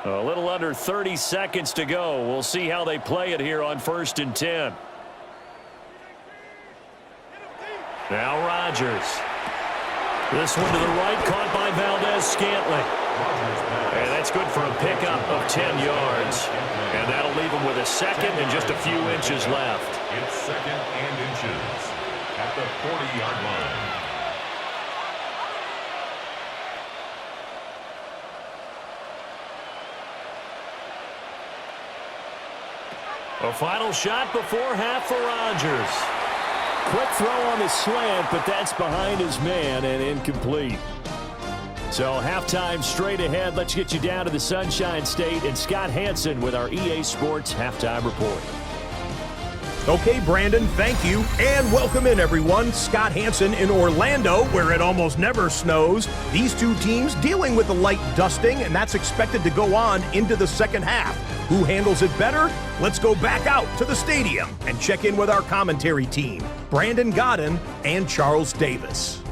A little under 30 seconds to go. We'll see how they play it here on 1st and 10. Now Rodgers. This one to the right, caught by Valdez-Scantling. And that's good for a pickup of 10 yards. And that'll leave him with a second and just a few inches left. It's 2nd and inches at the 40-yard line. A final shot before half for Rodgers. Quick throw on the slant, but that's behind his man and incomplete. So halftime straight ahead. Let's get you down to the Sunshine State and Scott Hansen with our EA Sports Halftime Report. Okay, Brandon, thank you, and welcome in, everyone. Scott Hansen in Orlando, where it almost never snows. These two teams dealing with a light dusting, and that's expected to go on into the second half. Who handles it better? Let's go back out to the stadium and check in with our commentary team, Brandon Godden and Charles Davis.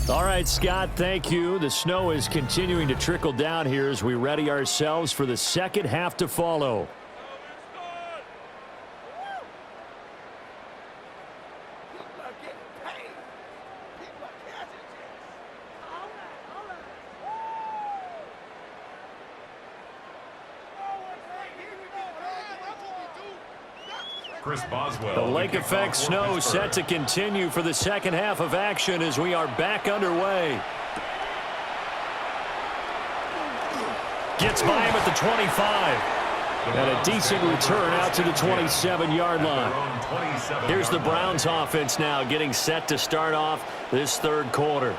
All right, Scott, thank you. The snow is continuing to trickle down here as we ready ourselves for the second half to follow. Chris Boswell. The lake effect snow set to continue for the second half of action as we are back underway. Gets by him at the 25. And a decent return out to the 27-yard line. Here's the Browns offense now getting set to start off this third quarter.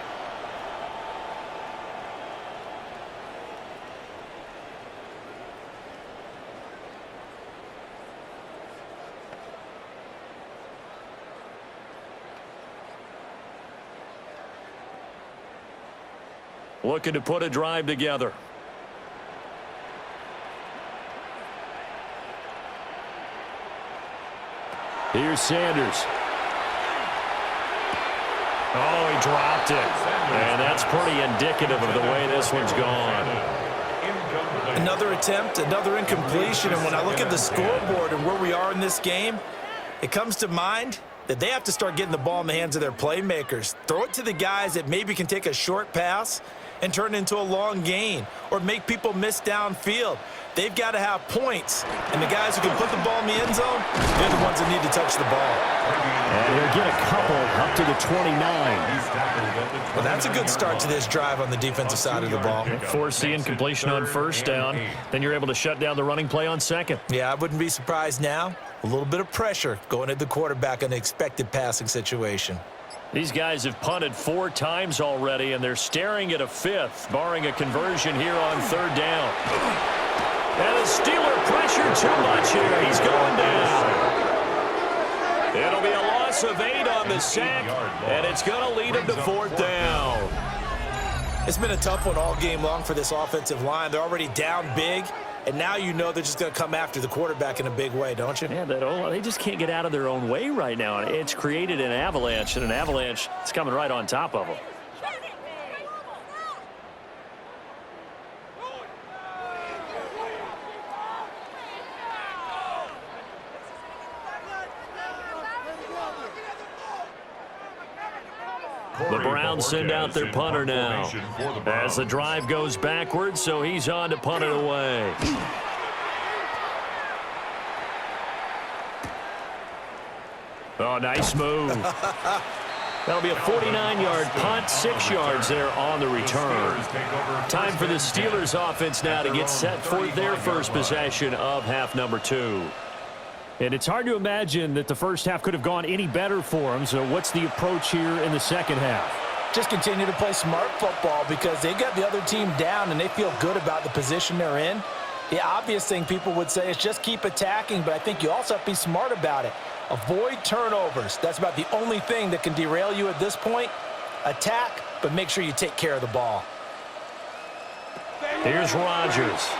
Looking to put a drive together. Here's Sanders. Oh, he dropped it. And that's pretty indicative of the way this one's gone. Another attempt, another incompletion, and when I look at the scoreboard and where we are in this game, it comes to mind that they have to start getting the ball in the hands of their playmakers. Throw it to the guys that maybe can take a short pass and turn it into a long gain or make people miss downfield. They've got to have points, and the guys who can put the ball in the end zone, they're the ones that need to touch the ball. And he'll get a couple up to the 29. Well, that's a good start to this drive on the defensive side of the ball. Force the incompletion on first down. Then you're able to shut down the running play on second. Yeah, I wouldn't be surprised now. A little bit of pressure going at the quarterback in an expected passing situation. These guys have punted 4 times already, and they're staring at a 5th, barring a conversion here on third down. And the Steeler pressure too much here. He's going down. It'll be a loss of 8 on the sack, and it's going to lead him to 4th down. It's been a tough one all game long for this offensive line. They're already down big, and now you know they're just going to come after the quarterback in a big way, don't you? Yeah, they just can't get out of their own way right now. It's created an avalanche, and an avalanche is coming right on top of them. The Browns send out their punter now as the drive goes backwards, so he's on to punt it away. Oh, nice move. That'll be a 49-yard punt, 6 yards there on the return. Time for the Steelers offense now to get set for their first possession of half number 2. And it's hard to imagine that the first half could have gone any better for them. So what's the approach here in the second half? Just continue to play smart football because they got the other team down and they feel good about the position they're in. The obvious thing people would say is just keep attacking, but I think you also have to be smart about it. Avoid turnovers. That's about the only thing that can derail you at this point. Attack, but make sure you take care of the ball. Here's Rodgers.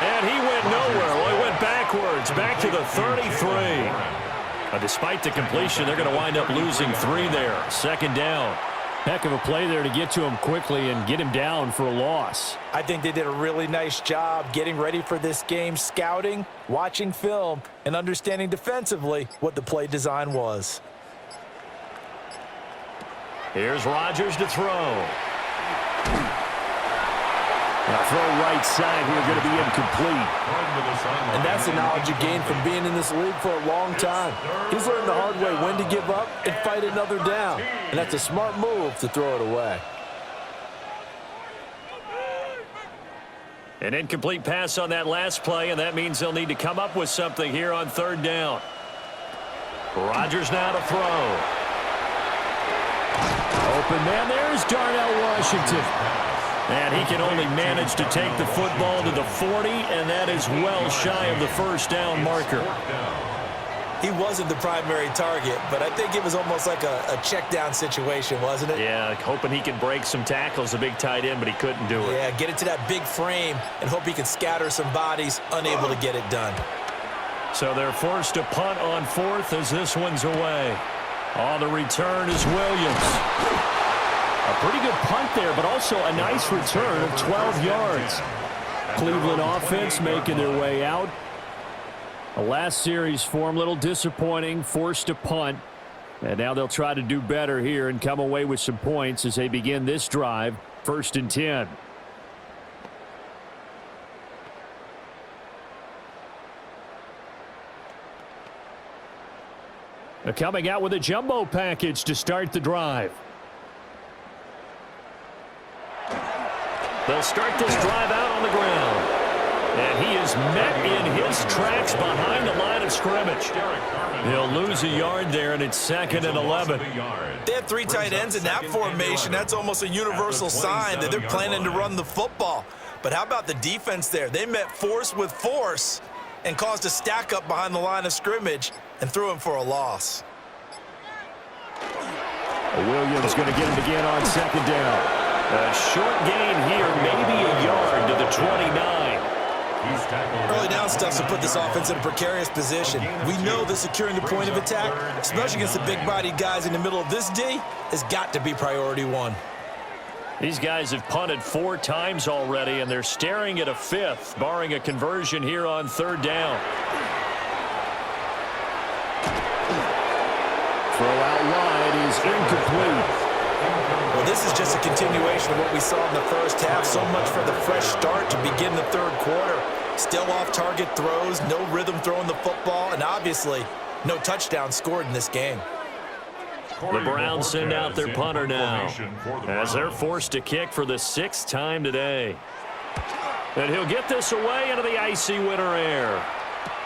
And he went nowhere. Well, he went backwards, back to the 33. Despite the completion, they're going to wind up losing 3 there. Second down. Heck of a play there to get to him quickly and get him down for a loss. I think they did a really nice job getting ready for this game, scouting, watching film, and understanding defensively what the play design was. Here's Rodgers to throw. Now throw right side here, going to be incomplete. And that's the knowledge you gain from being in this league for a long time. He's learned the hard way when to give up and fight another down. And that's a smart move to throw it away. An incomplete pass on that last play, and that means they'll need to come up with something here on third down. Rodgers now to throw. Open man, there's Darnell Washington. And he can only manage to take the football to the 40, and that is well shy of the first down marker. He wasn't the primary target, but I think it was almost like a check down situation, wasn't it? Yeah, hoping he can break some tackles, a big tight end, but he couldn't do it. Yeah, get it to that big frame and hope he can scatter some bodies, unable to get it done. So they're forced to punt on fourth as this one's away. On the return is Williams. A pretty good punt there, but also a nice return of 12 yards. Cleveland offense making their way out. The last series for them, a little disappointing, forced to punt. And now they'll try to do better here and come away with some points as they begin this drive, 1st and 10. They're coming out with a jumbo package to start the drive. They'll start this drive out on the ground. And he is met in his tracks behind the line of scrimmage. He'll lose a yard there, and it's 2nd and 11. They have 3 tight ends in that formation. That's almost a universal sign that they're planning to run the football. But how about the defense there? They met force with force and caused a stack up behind the line of scrimmage and threw him for a loss. Williams going to get him again on 2nd down. A short gain here, maybe a yard to the 29. Early down stuff to put this offense in a precarious position. We know that securing the point of attack, especially against the big-bodied guys in the middle of this D, has got to be priority 1. These guys have punted 4 times already, and they're staring at a 5th, barring a conversion here on 3rd down. Throw out wide is incomplete. Well, this is just a continuation of what we saw in the first half. So much for the fresh start to begin the 3rd quarter. Still off-target throws, no rhythm throwing the football, and obviously no touchdown scored in this game. The Browns send out their punter now as they're forced to kick for the 6th time today. And he'll get this away into the icy winter air.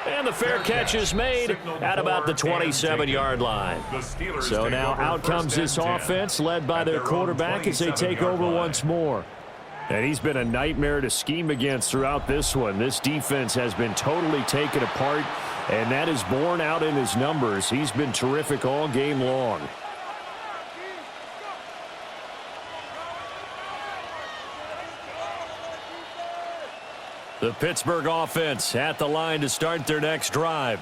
And the fair catch is made at about the 27-yard line. So now out comes this offense led by their quarterback as they take over once more. And he's been a nightmare to scheme against throughout this one. This defense has been totally taken apart, and that is borne out in his numbers. He's been terrific all game long. The Pittsburgh offense at the line to start their next drive.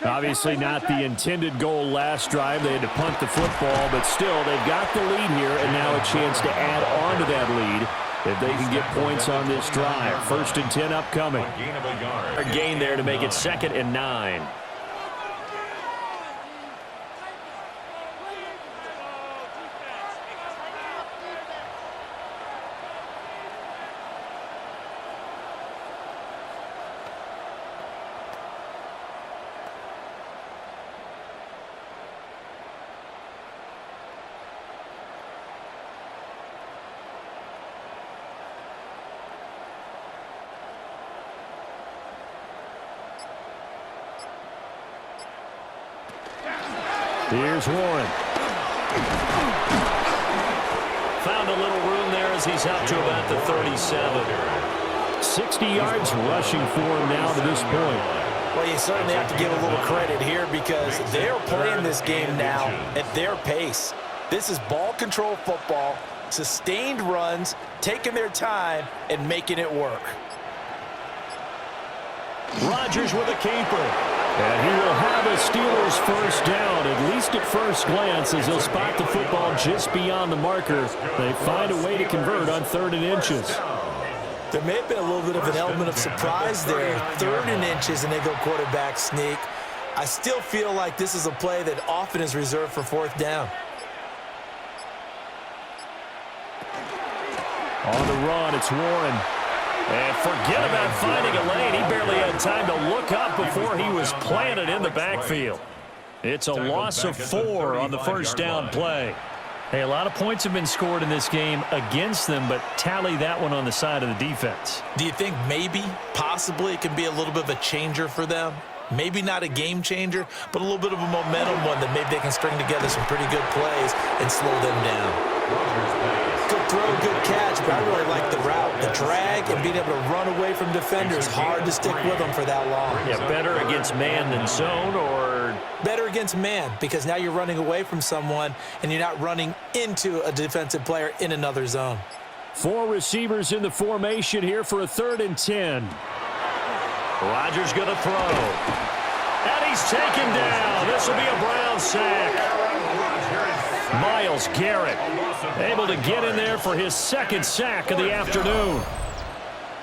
Obviously not the intended goal last drive. They had to punt the football, but still they've got the lead here and now a chance to add on to that lead if they can get points on this drive. 1st and 10 upcoming. A gain there to make it 2nd and 9. Here's Warren. Found a little room there as he's out to about the 37. 60 yards rushing for him now to this point. Well, you certainly have to give a little credit here because they're playing this game now at their pace. This is ball control football, sustained runs, taking their time, and making it work. Rodgers with a keeper. And he will have a Steelers first down, at least at first glance, as he'll spot the football just beyond the marker. They find a way to convert on 3rd and inches. There may have been a little bit of an element of surprise there. 3rd and inches, and they go quarterback sneak. I still feel like this is a play that often is reserved for 4th down. On the run, it's Warren. And forget about finding a lane. He barely had time to look up before he was planted in the backfield. It's a loss of 4 on the first down play. Hey, a lot of points have been scored in this game against them, but tally that one on the side of the defense. Do you think maybe, possibly, it can be a little bit of a changer for them? Maybe not a game changer, but a little bit of a momentum one that maybe they can string together some pretty good plays and slow them down. Good throw, good catch, but I really like the route. The drag and being able to run away from defenders, hard to stick with them for that long. Yeah, better against man than zone, or better against man, because now you're running away from someone and you're not running into a defensive player in another zone. 4 receivers in the formation here for a 3rd and 10. Rodgers going to throw. And he's taken down. This will be a Brown sack. Myles Garrett able to get in there for his 2nd sack of the afternoon.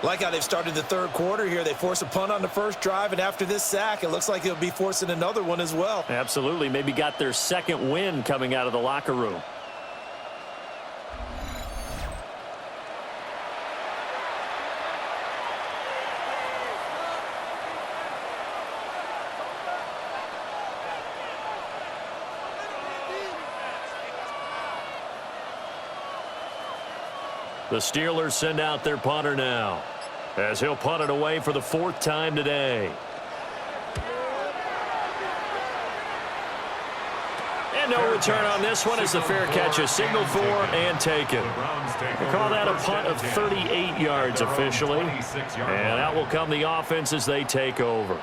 Like how they've started the 3rd quarter here. They force a punt on the first drive, and after this sack, it looks like they'll be forcing another one as well. Absolutely. Maybe got their 2nd win coming out of the locker room. The Steelers send out their punter now, as he'll punt it away for the 4th time today. And no return on this one as the fair catch is signaled for and taken. We'll call that a punt of 38 yards officially. And out will come the offense as they take over.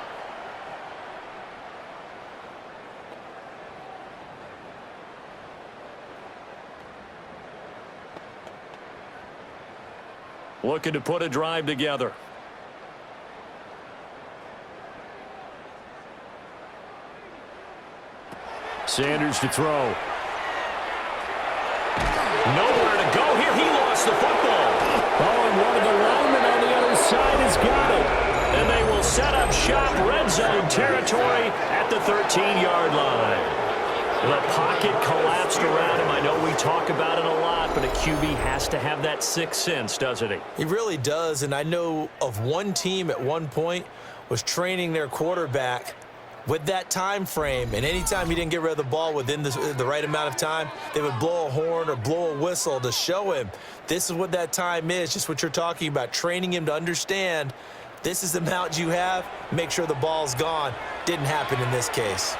Looking to put a drive together. Sanders to throw. Nowhere to go here. He lost the football. Oh, and one of the linemen on the other side has got it. And they will set up shop, red zone territory at the 13-yard line. The pocket collapsed around him. I know we talk about it a lot, but a QB has to have that 6th sense, doesn't he? He really does, and I know of one team at one point was training their quarterback with that time frame, and anytime he didn't get rid of the ball within the right amount of time, they would blow a horn or blow a whistle to show him this is what that time is, just what you're talking about, training him to understand this is the amount you have, make sure the ball's gone. Didn't happen in this case.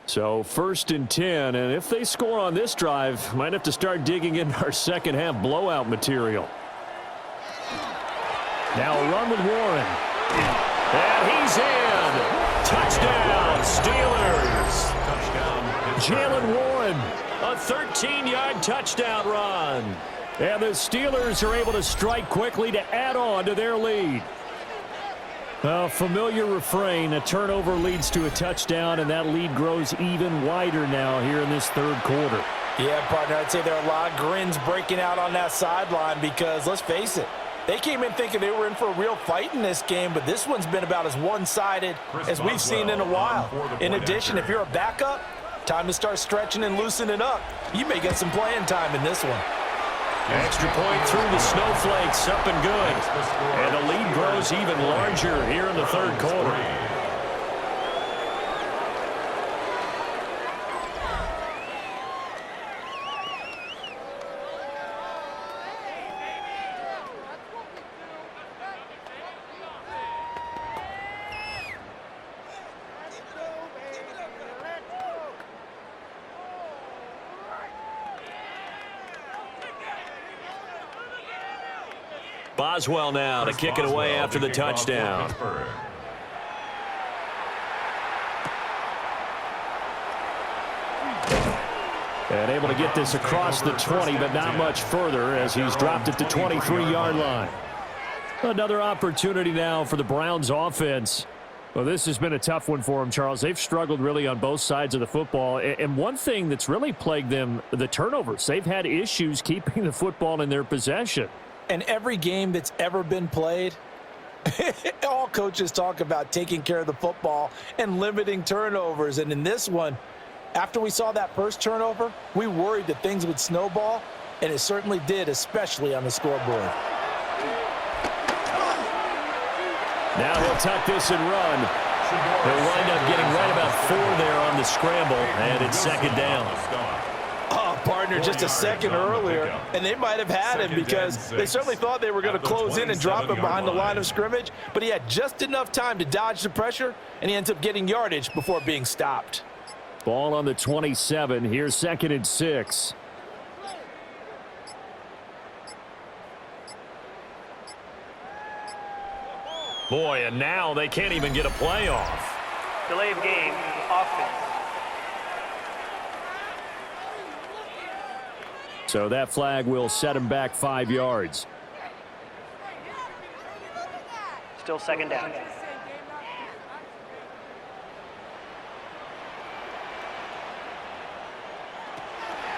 So 1st and 10, and if they score on this drive, might have to start digging into our second half blowout material. Now a run with Warren. And he's in. Touchdown, Steelers. Jalen Warren, a 13-yard touchdown run. And the Steelers are able to strike quickly to add on to their lead. A familiar refrain, a turnover leads to a touchdown, and that lead grows even wider now here in this 3rd quarter. Yeah, partner, I'd say there are a lot of grins breaking out on that sideline because, let's face it, they came in thinking they were in for a real fight in this game, but this one's been about as one-sided as we've seen in a while. In addition, if you're a backup, time to start stretching and loosening up. You may get some playing time in this one. Extra point through the snowflakes, up and good. And the lead grows even larger here in the 3rd quarter. Boswell now to kick it away after the touchdown. And able to get this across the 20, but not much further as he's dropped at the 23-yard line. Another opportunity now for the Browns offense. Well, this has been a tough one for them, Charles. They've struggled really on both sides of the football. And one thing that's really plagued them, the turnovers. They've had issues keeping the football in their possession. And every game that's ever been played, all coaches talk about taking care of the football and limiting turnovers. And in this one, after we saw that first turnover, we worried that things would snowball, and it certainly did, especially on the scoreboard. Now he'll tuck this and run. He'll wind up getting right about 4 there on the scramble, and it's second down. Oh, partner, just a second earlier, and they might have had him because they certainly thought they were going to close in and drop him behind the line of scrimmage, but he had just enough time to dodge the pressure, and he ends up getting yardage before being stopped. Ball on the 27. Here's 2nd and 6. Boy, and now they can't even get a play off. Delay of game, offense. So that flag will set him back 5 yards. Still second down.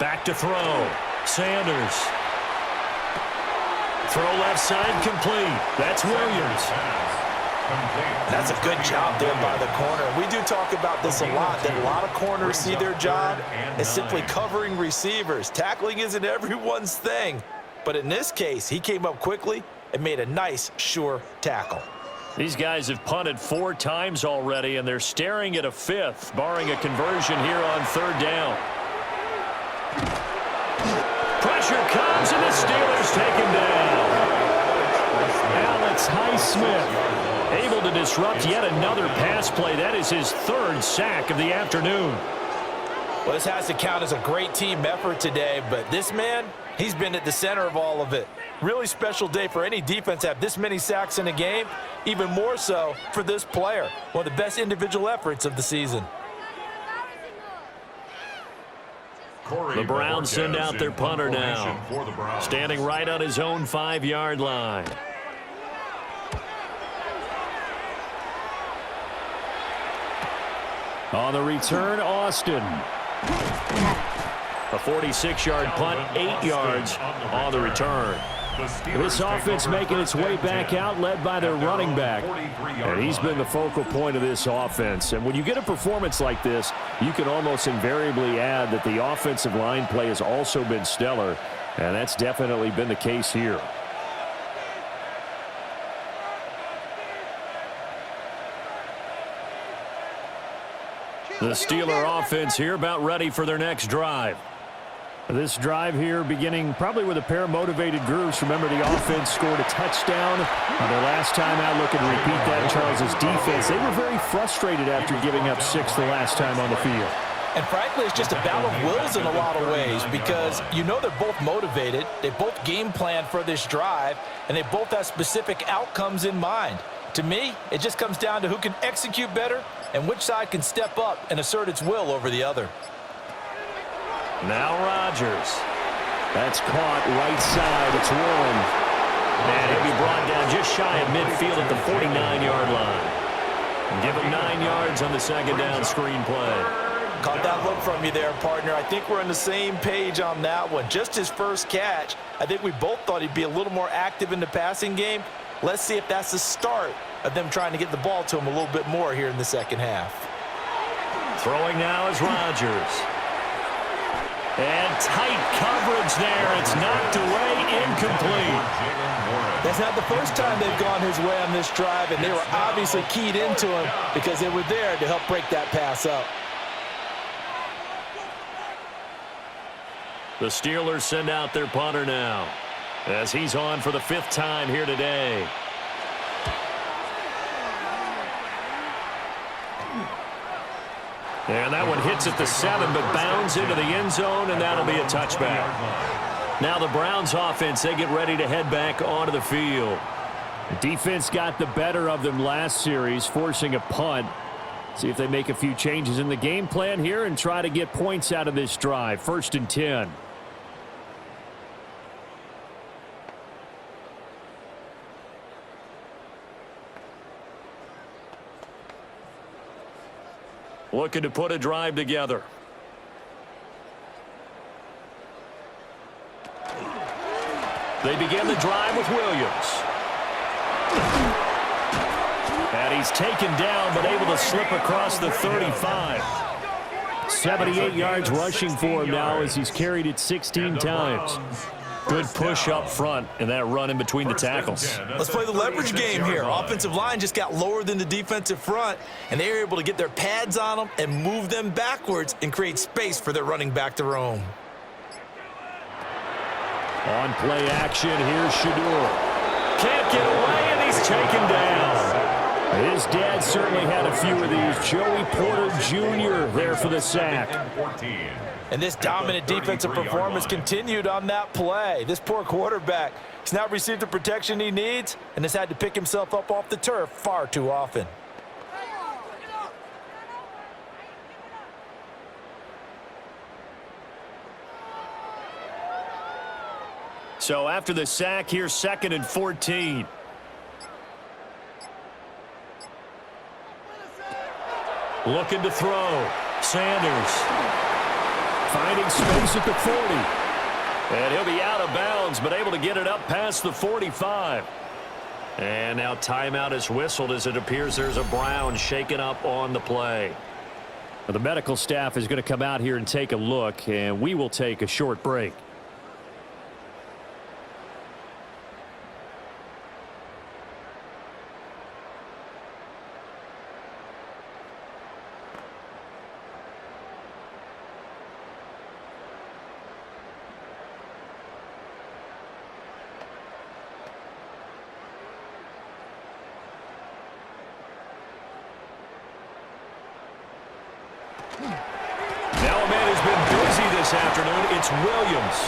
Back to throw. Sanders. Throw left side complete. That's Williams. That's a good job there by the corner. We do talk about this a lot, that a lot of corners see their job as simply covering receivers. Tackling isn't everyone's thing. But in this case, he came up quickly and made a nice, sure tackle. These guys have punted 4 times already, and they're staring at a 5th, barring a conversion here on 3rd down. Pressure comes, and the Steelers take him down. Alex Highsmith able to disrupt yet another pass play. That is his 3rd sack of the afternoon. Well, this has to count as a great team effort today, but this man, he's been at the center of all of it. Really special day for any defense to have this many sacks in a game, even more so for this player. One of the best individual efforts of the season. The Browns send out their punter now, standing right on his own 5-yard line. On the return, Austin. A 46-yard punt, 8 yards on the return. This offense making its way back out, led by their running back. And he's been the focal point of this offense. And when you get a performance like this, you can almost invariably add that the offensive line play has also been stellar. And that's definitely been the case here. The Steeler offense here about ready for their next drive. This drive here beginning probably with a pair of motivated groups. Remember, the offense scored a touchdown on their last time out. Looking to repeat that. Charles's defense, they were very frustrated after giving up 6 the last time on the field. And frankly, it's just a battle of wills in a lot of ways because you know they're both motivated. They both game plan for this drive, and they both have specific outcomes in mind. To me, it just comes down to who can execute better and which side can step up and assert its will over the other. Now Rodgers. That's caught right side. It's one. And he'll be brought down just shy of midfield at the 49-yard line. Give him 9 yards on the second down screen play. Caught that look from you there, partner. I think we're on the same page on that one. Just his first catch. I think we both thought he'd be a little more active in the passing game. Let's see if that's the start of them trying to get the ball to him a little bit more here in the second half. Throwing now is Rodgers. And tight coverage there. It's knocked away, incomplete. That's not the first time they've gone his way on this drive, and they were obviously keyed into him because they were there to help break that pass up. The Steelers send out their punter now as he's on for the 5th time here today. And that one hits at the 7, but bounds into the end zone, and that'll be a touchback. Now the Browns offense, they get ready to head back onto the field. The defense got the better of them last series, forcing a punt. See if they make a few changes in the game plan here and try to get points out of this drive. 1st and 10. Looking to put a drive together. They begin the drive with Williams. And he's taken down, but able to slip across the 35. 78 yards rushing for him now as he's carried it 16 times. Good push up front and that run in between the tackles. Let's play the leverage game here. Offensive line just got lower than the defensive front, and they were able to get their pads on them and move them backwards and create space for their running back to roam. On play action, here's Shador. Can't get away, and he's taken down. His dad certainly had a few of these. Joey Porter Jr. there for the sack. And this dominant defensive performance continued on that play. This poor quarterback has now received the protection he needs and has had to pick himself up off the turf far too often. So after the sack, here's 2nd and 14. Looking to throw. Sanders finding space at the 40. And he'll be out of bounds, but able to get it up past the 45. And now timeout is whistled as it appears there's a Brown shaken up on the play. Well, the medical staff is going to come out here and take a look, and we will take a short break. Now a man who's been busy this afternoon, it's Williams.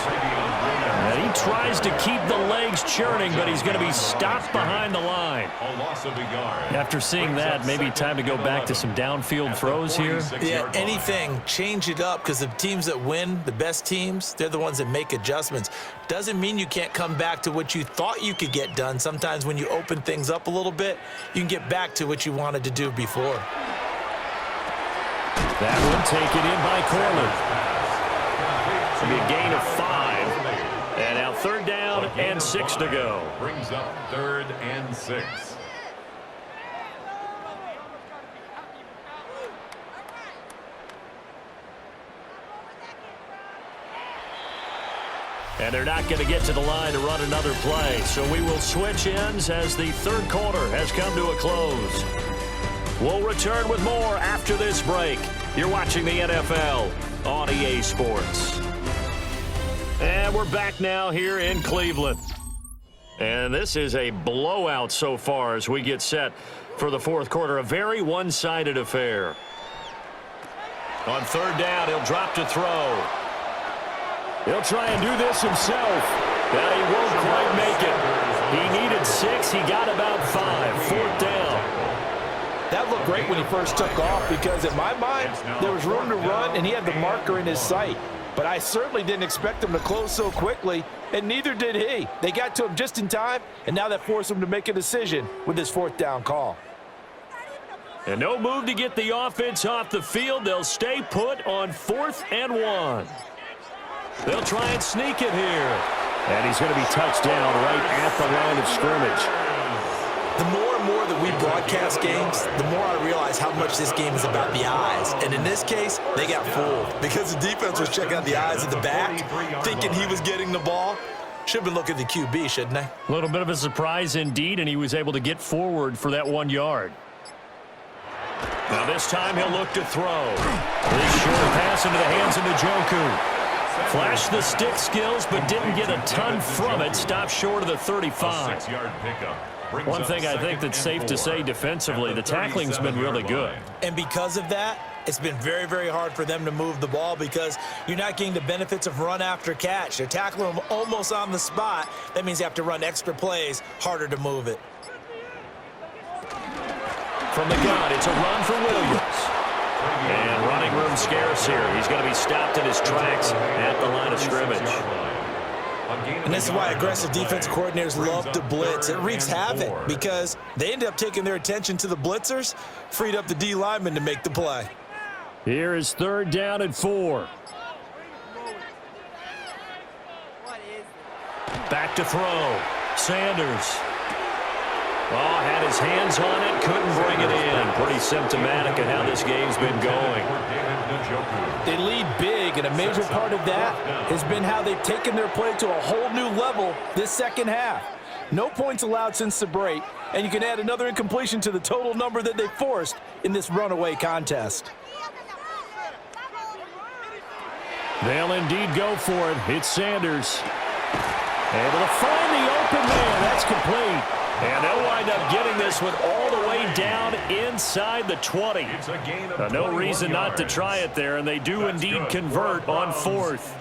And he tries to keep the legs churning, but he's going to be stopped behind the line. After seeing that, maybe time to go back to some downfield throws here. Yeah, anything, change it up, because the teams that win, the best teams, they're the ones that make adjustments. Doesn't mean you can't come back to what you thought you could get done. Sometimes when you open things up a little bit, you can get back to what you wanted to do before. That one taken in by Corlin. It'll be a gain of 5. And now 3rd down and 6 to go. Brings up 3rd and 6. And they're not going to get to the line to run another play. So we will switch ends as the 3rd quarter has come to a close. We'll return with more after this break. You're watching the NFL on EA Sports. And we're back now here in Cleveland. And this is a blowout so far as we get set for the 4th quarter. A very one-sided affair. On 3rd down, he'll drop to throw. He'll try and do this himself. But he won't quite make it. He needed 6. He got about 5. 4th down. That looked great when he first took off because, in my mind, there was room to run and he had the marker in his sight. But I certainly didn't expect him to close so quickly, and neither did he. They got to him just in time, and now that forced him to make a decision with his 4th down call. And no move to get the offense off the field. They'll stay put on 4th and 1. They'll try and sneak it here. And he's going to be touched down right at the line of scrimmage. The more and more that we broadcast games, the more I realize how much this game is about the eyes. And in this case, they got fooled because the defense was checking out the eyes of the back, thinking he was getting the ball. Should have been looking at the QB, shouldn't they? A little bit of a surprise indeed, and he was able to get forward for that 1 yard. Now this time he'll look to throw. This short pass into the hands of Njoku. Flashed the stick skills, but didn't get a ton from it. Stopped short of the 35. 6-yard pickup. One thing I think that's safe to say defensively, the tackling's been really good. And because of that, it's been very, very hard for them to move the ball because you're not getting the benefits of run after catch. They're tackling them almost on the spot. That means you have to run extra plays, harder to move it. From the gun, it's a run for Williams. And running room scarce here. He's going to be stopped in his tracks at the line of scrimmage. And this is why aggressive defense coordinators love to blitz. It wreaks havoc because they end up taking their attention to the blitzers, freed up the D lineman to make the play. Here is 3rd down and 4. Back to throw. Sanders. Oh, had his hands on it, couldn't bring it in. Pretty symptomatic of how this game's been going. They lead big, and a major part of that has been how they've taken their play to a whole new level this second half. No points allowed since the break, and you can add another incompletion to the total number that they forced in this runaway contest. They'll indeed go for it. It's Sanders. Able to find the open man. That's complete. And they'll wind up getting this one all the way down inside the 20. No reason not to try it there, and they do indeed convert on 4th.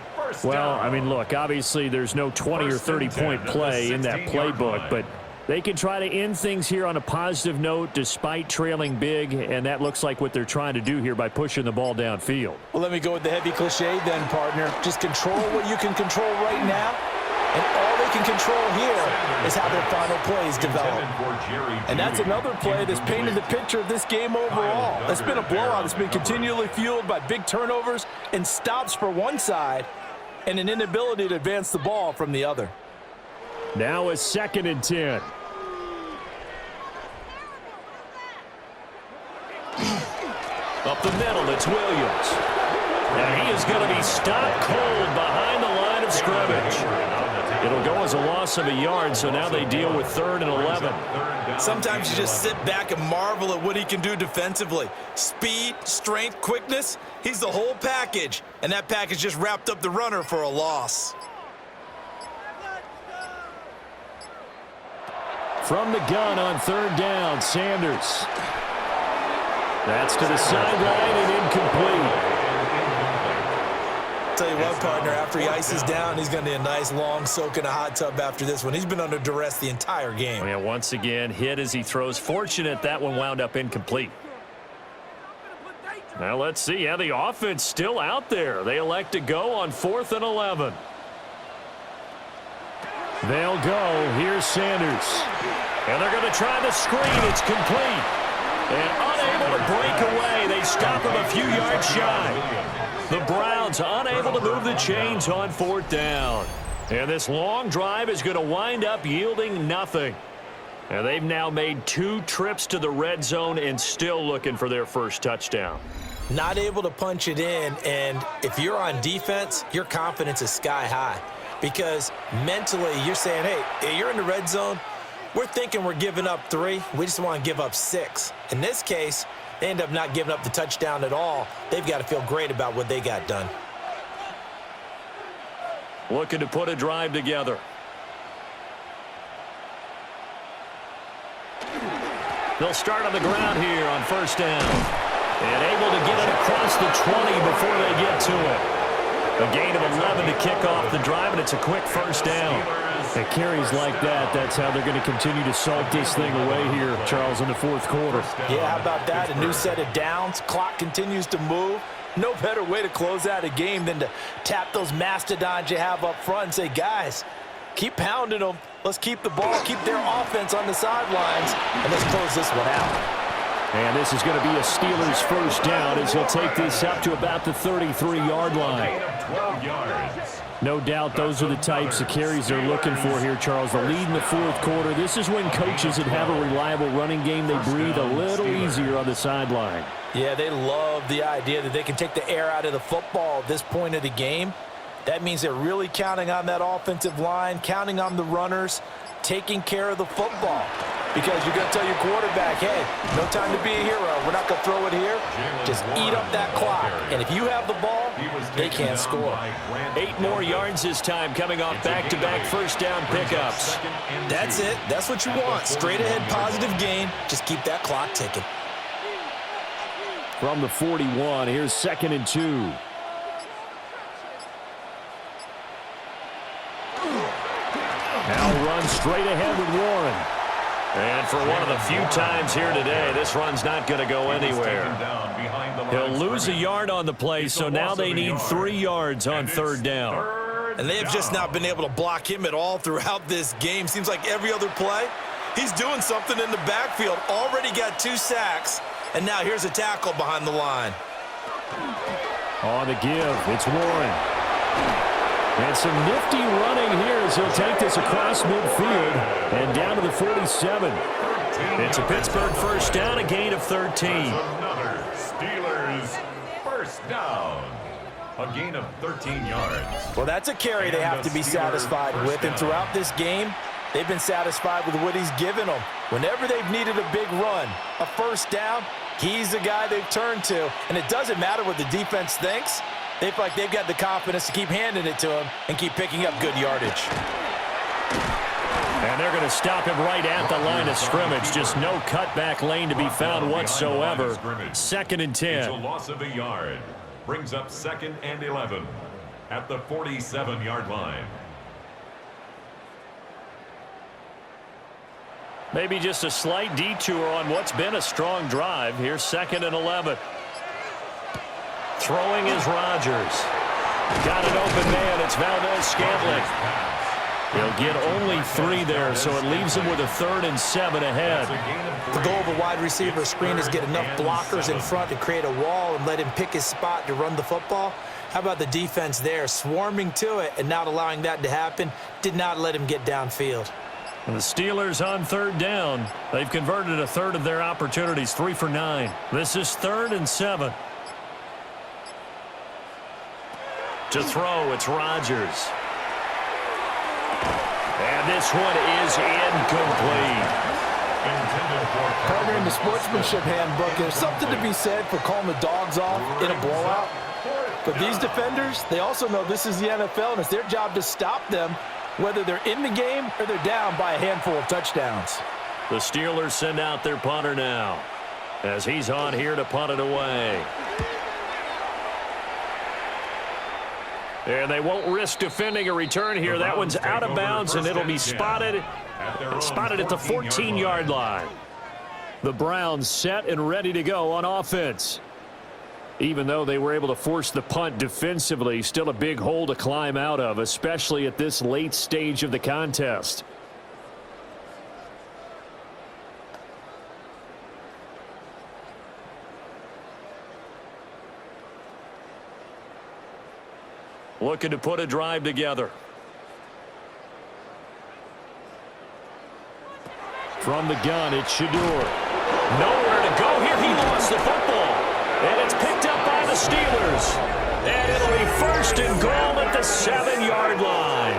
Well, I mean, look, obviously there's no 20 or 30-point play in that playbook, but they can try to end things here on a positive note despite trailing big, and that looks like what they're trying to do here by pushing the ball downfield. Well, let me go with the heavy cliche then, partner. Just control what you can control right now. And all they can control here is how their final plays develop. And that's another play that's painted the picture of this game overall. It's been a blowout. It's been continually fueled by big turnovers and stops for one side and an inability to advance the ball from the other. Now a 2nd and 10. Up the middle, it's Williams. And he is going to be stopped cold behind the line of scrimmage. It'll go as a loss of a yard, so now they deal with 3rd and 11. Sometimes you just sit back and marvel at what he can do defensively. Speed, strength, quickness, he's the whole package. And that package just wrapped up the runner for a loss. From the gun on 3rd down, Sanders. That's to the sideline and incomplete. Tell you what, partner, after he ices down, he's going to need a nice long soak in a hot tub after this one. He's been under duress the entire game. Yeah, once again, hit as he throws. Fortunate that one wound up incomplete. Now let's see how the offense still out there. They elect to go on 4th and 11. They'll go. Here's Sanders. And they're going to try the screen. It's complete. And unable to break away. They stop him a few yards shy. The Browns unable to move the chains on 4th down. And this long drive is going to wind up yielding nothing. And they've now made 2 trips to the red zone and still looking for their first touchdown. Not able to punch it in, and if you're on defense, your confidence is sky high. Because mentally, you're saying, hey, you're in the red zone. We're thinking we're giving up 3. We just want to give up 6. In this case, they end up not giving up the touchdown at all. They've got to feel great about what they got done. Looking to put a drive together. They'll start on the ground here on 1st down. And able to get it across the 20 before they get to it. A gain of 11 to kick off the drive, and it's a quick 1st down. And carries like that, that's how they're going to continue to salt this thing away here, Charles, in the 4th quarter. Yeah, how about that? A new set of downs. Clock continues to move. No better way to close out a game than to tap those mastodons you have up front and say, guys, keep pounding them. Let's keep the ball, keep their offense on the sidelines, and let's close this one out. And this is going to be a Steelers 1st down as he'll take this up to about the 33-yard line. 12 yards. No doubt those are the types of carries they're looking for here, Charles. The lead in the 4th quarter. This is when coaches that have a reliable running game, they breathe a little easier on the sideline. Yeah, they love the idea that they can take the air out of the football at this point of the game. That means they're really counting on that offensive line, counting on the runners, taking care of the football. Because you're going to tell your quarterback, hey, no time to be a hero. We're not going to throw it here. Just eat up that clock. And if you have the ball, they can't score. 8 more yards this time coming off back-to-back 1st down pickups. That's it. That's what you want. Straight ahead positive gain. Just keep that clock ticking. from the 41. Here's 2nd and 2. Now runs straight ahead with Warren. And for one of the few times here today, this run's not going to go anywhere. He'll lose a yard on the play, so now they need 3 yards on 3rd down. And they have just not been able to block him at all throughout this game. Seems like every other play, he's doing something in the backfield. Already got 2 sacks, and now here's a tackle behind the line. On the give, it's Warren. And some nifty running here as he'll take this across midfield and down to the 47. It's a Pittsburgh first down, a gain of 13. Another Steelers first down. A gain of 13 yards. Well, that's a carry they have to be satisfied with, and throughout this game, they've been satisfied with what he's given them. Whenever they've needed a big run, a first down, he's the guy they've turned to, and it doesn't matter what the defense thinks. They feel like they've got the confidence to keep handing it to him and keep picking up good yardage. And they're going to stop him right at the line of scrimmage. Just no cutback lane to be found whatsoever. 2nd and 10. It's a loss of a yard. Brings up 2nd and 11 at the 47-yard line. Maybe just a slight detour on what's been a strong drive. Here's 2nd and 11. Throwing is Rodgers. Got an open man. It's Valdez-Scantling. He'll get only 3 there, so it leaves him with a 3rd and 7 ahead. The goal of a wide receiver screen is get enough blockers in front to create a wall and let him pick his spot to run the football. How about the defense there, swarming to it and not allowing that to happen? Did not let him get downfield. And the Steelers on 3rd down. They've converted a 1/3 of their opportunities, 3 for 9. This is 3rd and 7. To throw, it's Rodgers. And this one is incomplete. Partner, in the sportsmanship handbook, there's something to be said for calling the dogs off in a blowout. But these defenders, they also know this is the NFL, and it's their job to stop them, whether they're in the game or they're down by a handful of touchdowns. The Steelers send out their punter now as he's on here to punt it away. And they won't risk defending a return here. That one's out of bounds, and it'll be spotted at the 14-yard line. The Browns set and ready to go on offense. Even though they were able to force the punt defensively, still a big hole to climb out of, especially at this late stage of the contest. Looking to put a drive together. From the gun, it's Shador. Nowhere to go here. He lost the football. And it's picked up by the Steelers. And it'll be 1st and goal at the 7-yard line.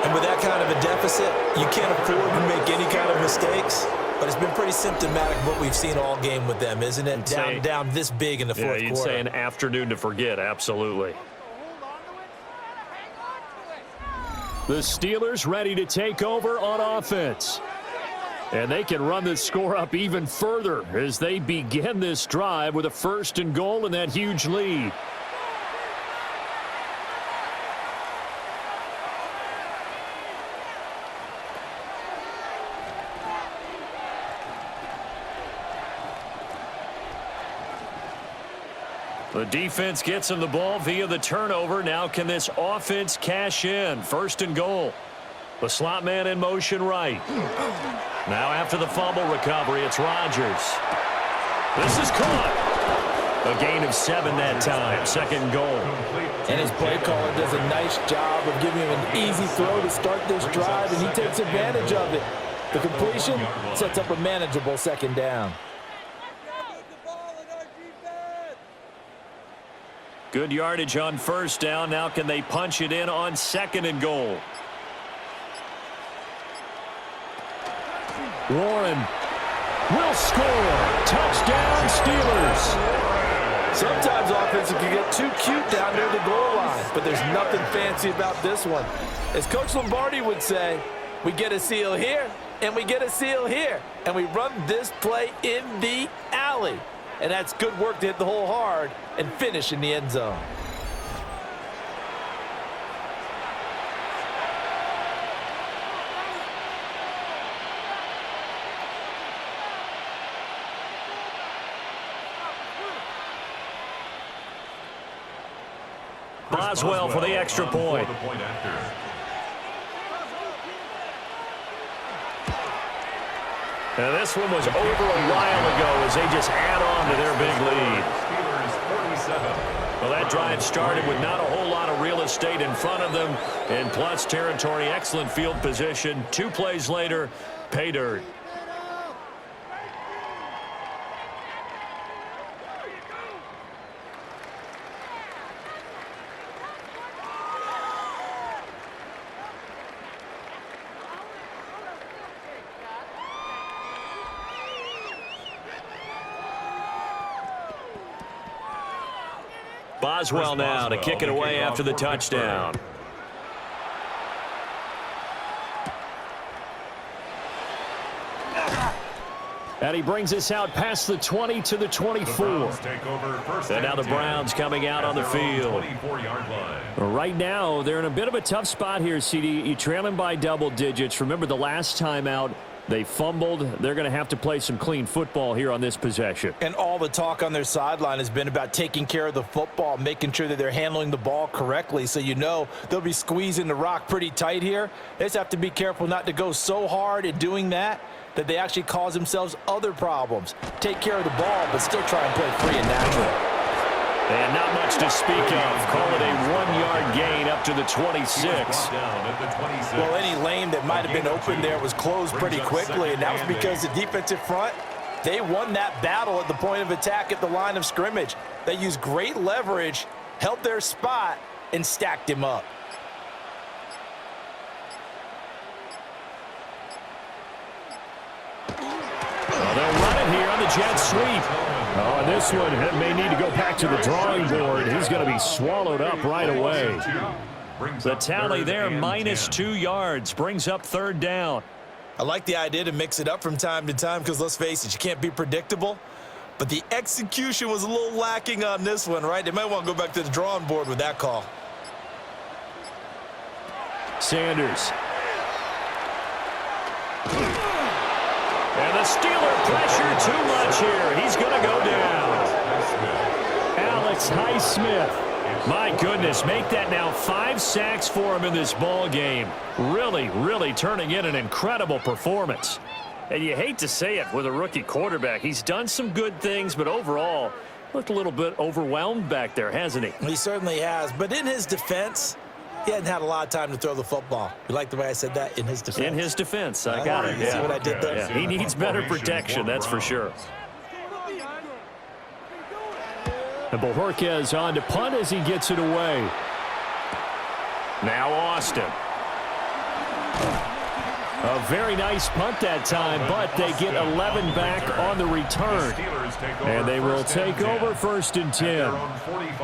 And with that kind of a deficit, you can't afford to make any kind of mistakes. But it's been pretty symptomatic of what we've seen all game with them, isn't it? Down this big in the fourth quarter. You'd say an afternoon to forget, absolutely. The Steelers ready to take over on offense. And they can run this score up even further as they begin this drive with a 1st and goal and that huge lead. The defense gets him the ball via the turnover. Now can this offense cash in? 1st and goal. The slot man in motion right. Now after the fumble recovery, it's Rodgers. This is caught. A gain of 7 that time. 2nd goal. And his play caller does a nice job of giving him an easy throw to start this drive, and he takes advantage of it. The completion sets up a manageable 2nd down. Good yardage on 1st down. Now can they punch it in on 2nd and goal? Warren will score. Touchdown, Steelers. Sometimes offense can get too cute down near the goal line, but there's nothing fancy about this one. As Coach Lombardi would say, we get a seal here, and we get a seal here, and we run this play in the alley. And that's good work to hit the hole hard and finish in the end zone. Boswell for the extra point. And this one was over a while ago as they just add on to their big lead. Well, that drive started with not a whole lot of real estate in front of them. In plus territory, excellent field position. 2 plays later, pay dirt. Boswell now to kick it away after the touchdown. And he brings us out past the 20 to the 24. And now the Browns coming out on the field. Right now, they're in a bit of a tough spot here, CD. You're trailing by double digits. Remember the last time out, they fumbled. They're going to have to play some clean football here on this possession. And all the talk on their sideline has been about taking care of the football, making sure that they're handling the ball correctly. So you know they'll be squeezing the rock pretty tight here. They just have to be careful not to go so hard in doing that they actually cause themselves other problems. Take care of the ball, but still try and play free and natural. And not much to speak of. Call it a 1-yard gain up to the 26. Well, any lane that might have been open there was closed pretty quickly, and that was because the defensive front, they won that battle at the point of attack at the line of scrimmage. They used great leverage, held their spot, and stacked him up. Well, they'll run it here on the jet sweep. Oh, and this one may need to go back to the drawing board. He's going to be swallowed up right away. The tally there, -2 yards, brings up 3rd down. I like the idea to mix it up from time to time because, let's face it, you can't be predictable. But the execution was a little lacking on this one, right? They might want to go back to the drawing board with that call. Sanders. And the Steeler pressure too much here. He's going to go down. Alex Highsmith. My goodness, make that now 5 sacks for him in this ball game. Really, really turning in an incredible performance. And you hate to say it with a rookie quarterback. He's done some good things, but overall, looked a little bit overwhelmed back there, hasn't he? He certainly has. But in his defense, he hadn't had a lot of time to throw the football. You like the way I said that? In his defense. In his defense. I got it. See what I did there? Yeah, he needs better protection, that's for sure. And Bojorquez on to punt as he gets it away. Now Austin. A very nice punt that time, but they get 11 back on the return. And they will take over 1st and 10.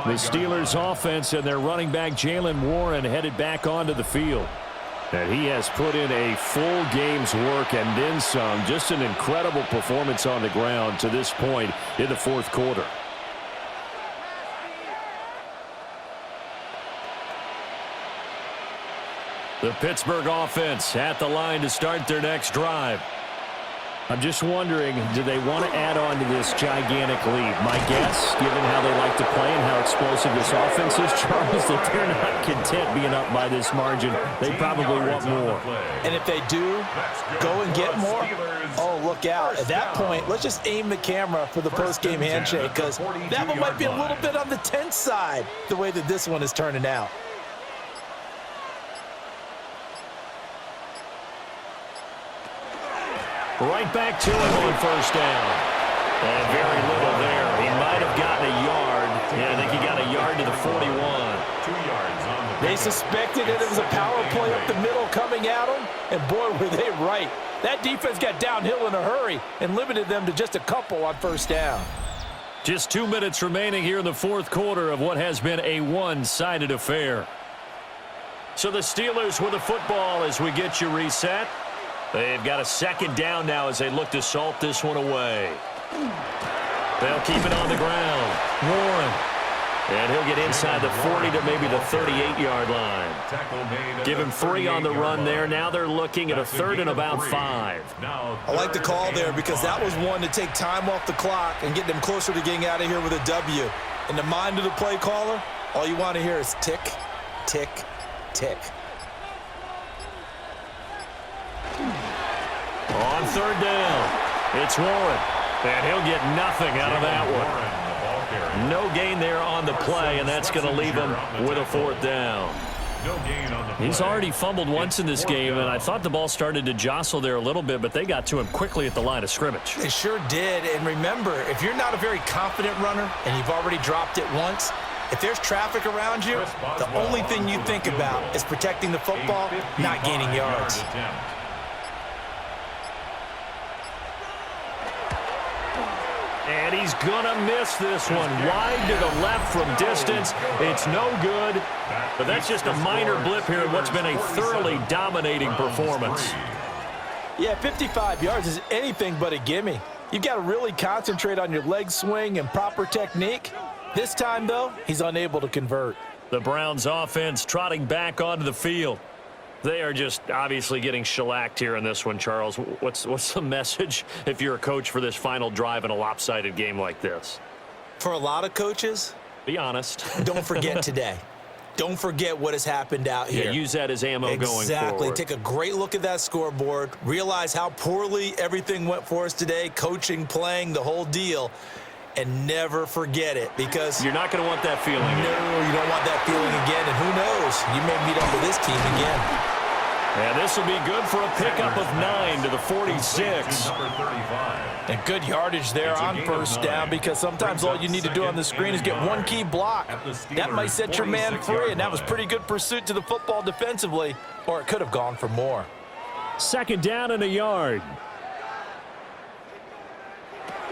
The Steelers offense and their running back Jalen Warren headed back onto the field. And he has put in a full game's work and then some. Just an incredible performance on the ground to this point in the 4th quarter. The Pittsburgh offense at the line to start their next drive. I'm just wondering, do they want to add on to this gigantic lead? My guess, given how they like to play and how explosive this offense is, Charles, that they're not content being up by this margin. They probably want more. And if they do, go and get more. Oh, look out. At that point, let's just aim the camera for the post-game handshake, because that one might be a little bit on the tense side, the way that this one is turning out. Right back to him on 1st down. And very little there. He might have gotten a yard. Yeah, I think he got a yard to the 41. 2 yards on the They suspected it was a power play up the middle coming at them, and boy, were they right. That defense got downhill in a hurry and limited them to just a couple on 1st down. Just 2 minutes remaining here in the 4th quarter of what has been a one-sided affair. So the Steelers with the football as we get you reset. They've got a 2nd down now as they look to salt this one away. They'll keep it on the ground. Warren. And he'll get inside the 40 to maybe the 38-yard line. Give him 3 on the run there. Now they're looking at a 3rd and about 5. I like the call there because that was one to take time off the clock and get them closer to getting out of here with a W. In the mind of the play caller, all you want to hear is tick, tick, tick. On 3rd down, it's Warren. And he'll get nothing out of that one. No gain there on the play, and that's going to leave him with a 4th down. He's already fumbled once in this game, and I thought the ball started to jostle there a little bit, but they got to him quickly at the line of scrimmage. They sure did, and remember, if you're not a very confident runner and you've already dropped it once, if there's traffic around you, the only thing you think about is protecting the football, not gaining yards. And he's going to miss this one. Wide to the left from distance. It's no good. But that's just a minor blip here in what's been a thoroughly dominating performance. Yeah, 55 yards is anything but a gimme. You've got to really concentrate on your leg swing and proper technique. This time, though, he's unable to convert. The Browns offense trotting back onto the field. They are just obviously getting shellacked here in this one, Charles. What's the message if you're a coach for this final drive in a lopsided game like this? For a lot of coaches, be honest. Don't forget today. Don't forget what has happened out here. Yeah, use that as ammo going forward. Exactly. Take a great look at that scoreboard. Realize how poorly everything went for us today, coaching, playing, the whole deal. And never forget it, because you're not going to want that feeling. No, you don't want that feeling again. And who knows? You may meet up with this team again. And this will be good for a pickup of 9 to the 46. And good yardage there on 1st down, because sometimes all you need to do on the screen is get one key block. That might set your man free, and that was pretty good pursuit to the football defensively, or it could have gone for more. 2nd down and a yard.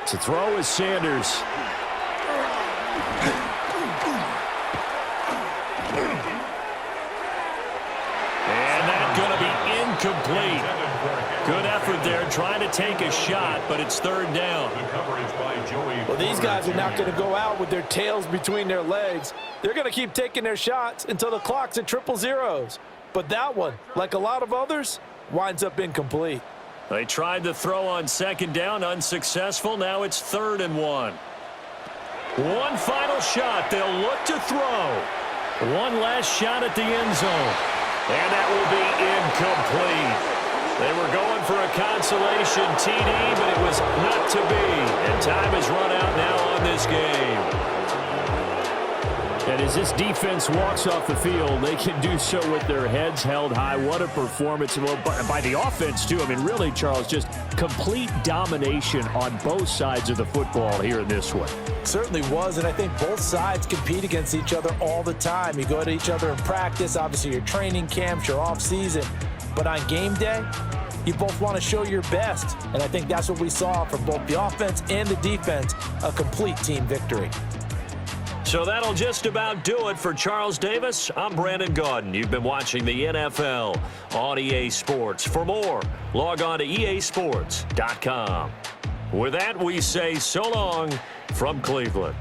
To throw is Sanders. And that's going to be incomplete. Good effort there, trying to take a shot, but it's 3rd down. Well, these guys are not going to go out with their tails between their legs. They're going to keep taking their shots until the clock's at 000. But that one, like a lot of others, winds up incomplete. They tried to throw on 2nd down, unsuccessful. Now it's 3rd and 1. One final shot. They'll look to throw. One last shot at the end zone. And that will be incomplete. They were going for a consolation TD, but it was not to be. And time has run out now on this game. And as this defense walks off the field, they can do so with their heads held high. What a performance by the offense, too. I mean, really, Charles, just complete domination on both sides of the football here in this one. Certainly was, and I think both sides compete against each other all the time. You go to each other in practice, obviously your training camps, your off-season. But on game day, you both want to show your best. And I think that's what we saw from both the offense and the defense, a complete team victory. So that'll just about do it for Charles Davis. I'm Brandon Gaudin. You've been watching the NFL on EA Sports. For more, log on to easports.com. With that, we say so long from Cleveland.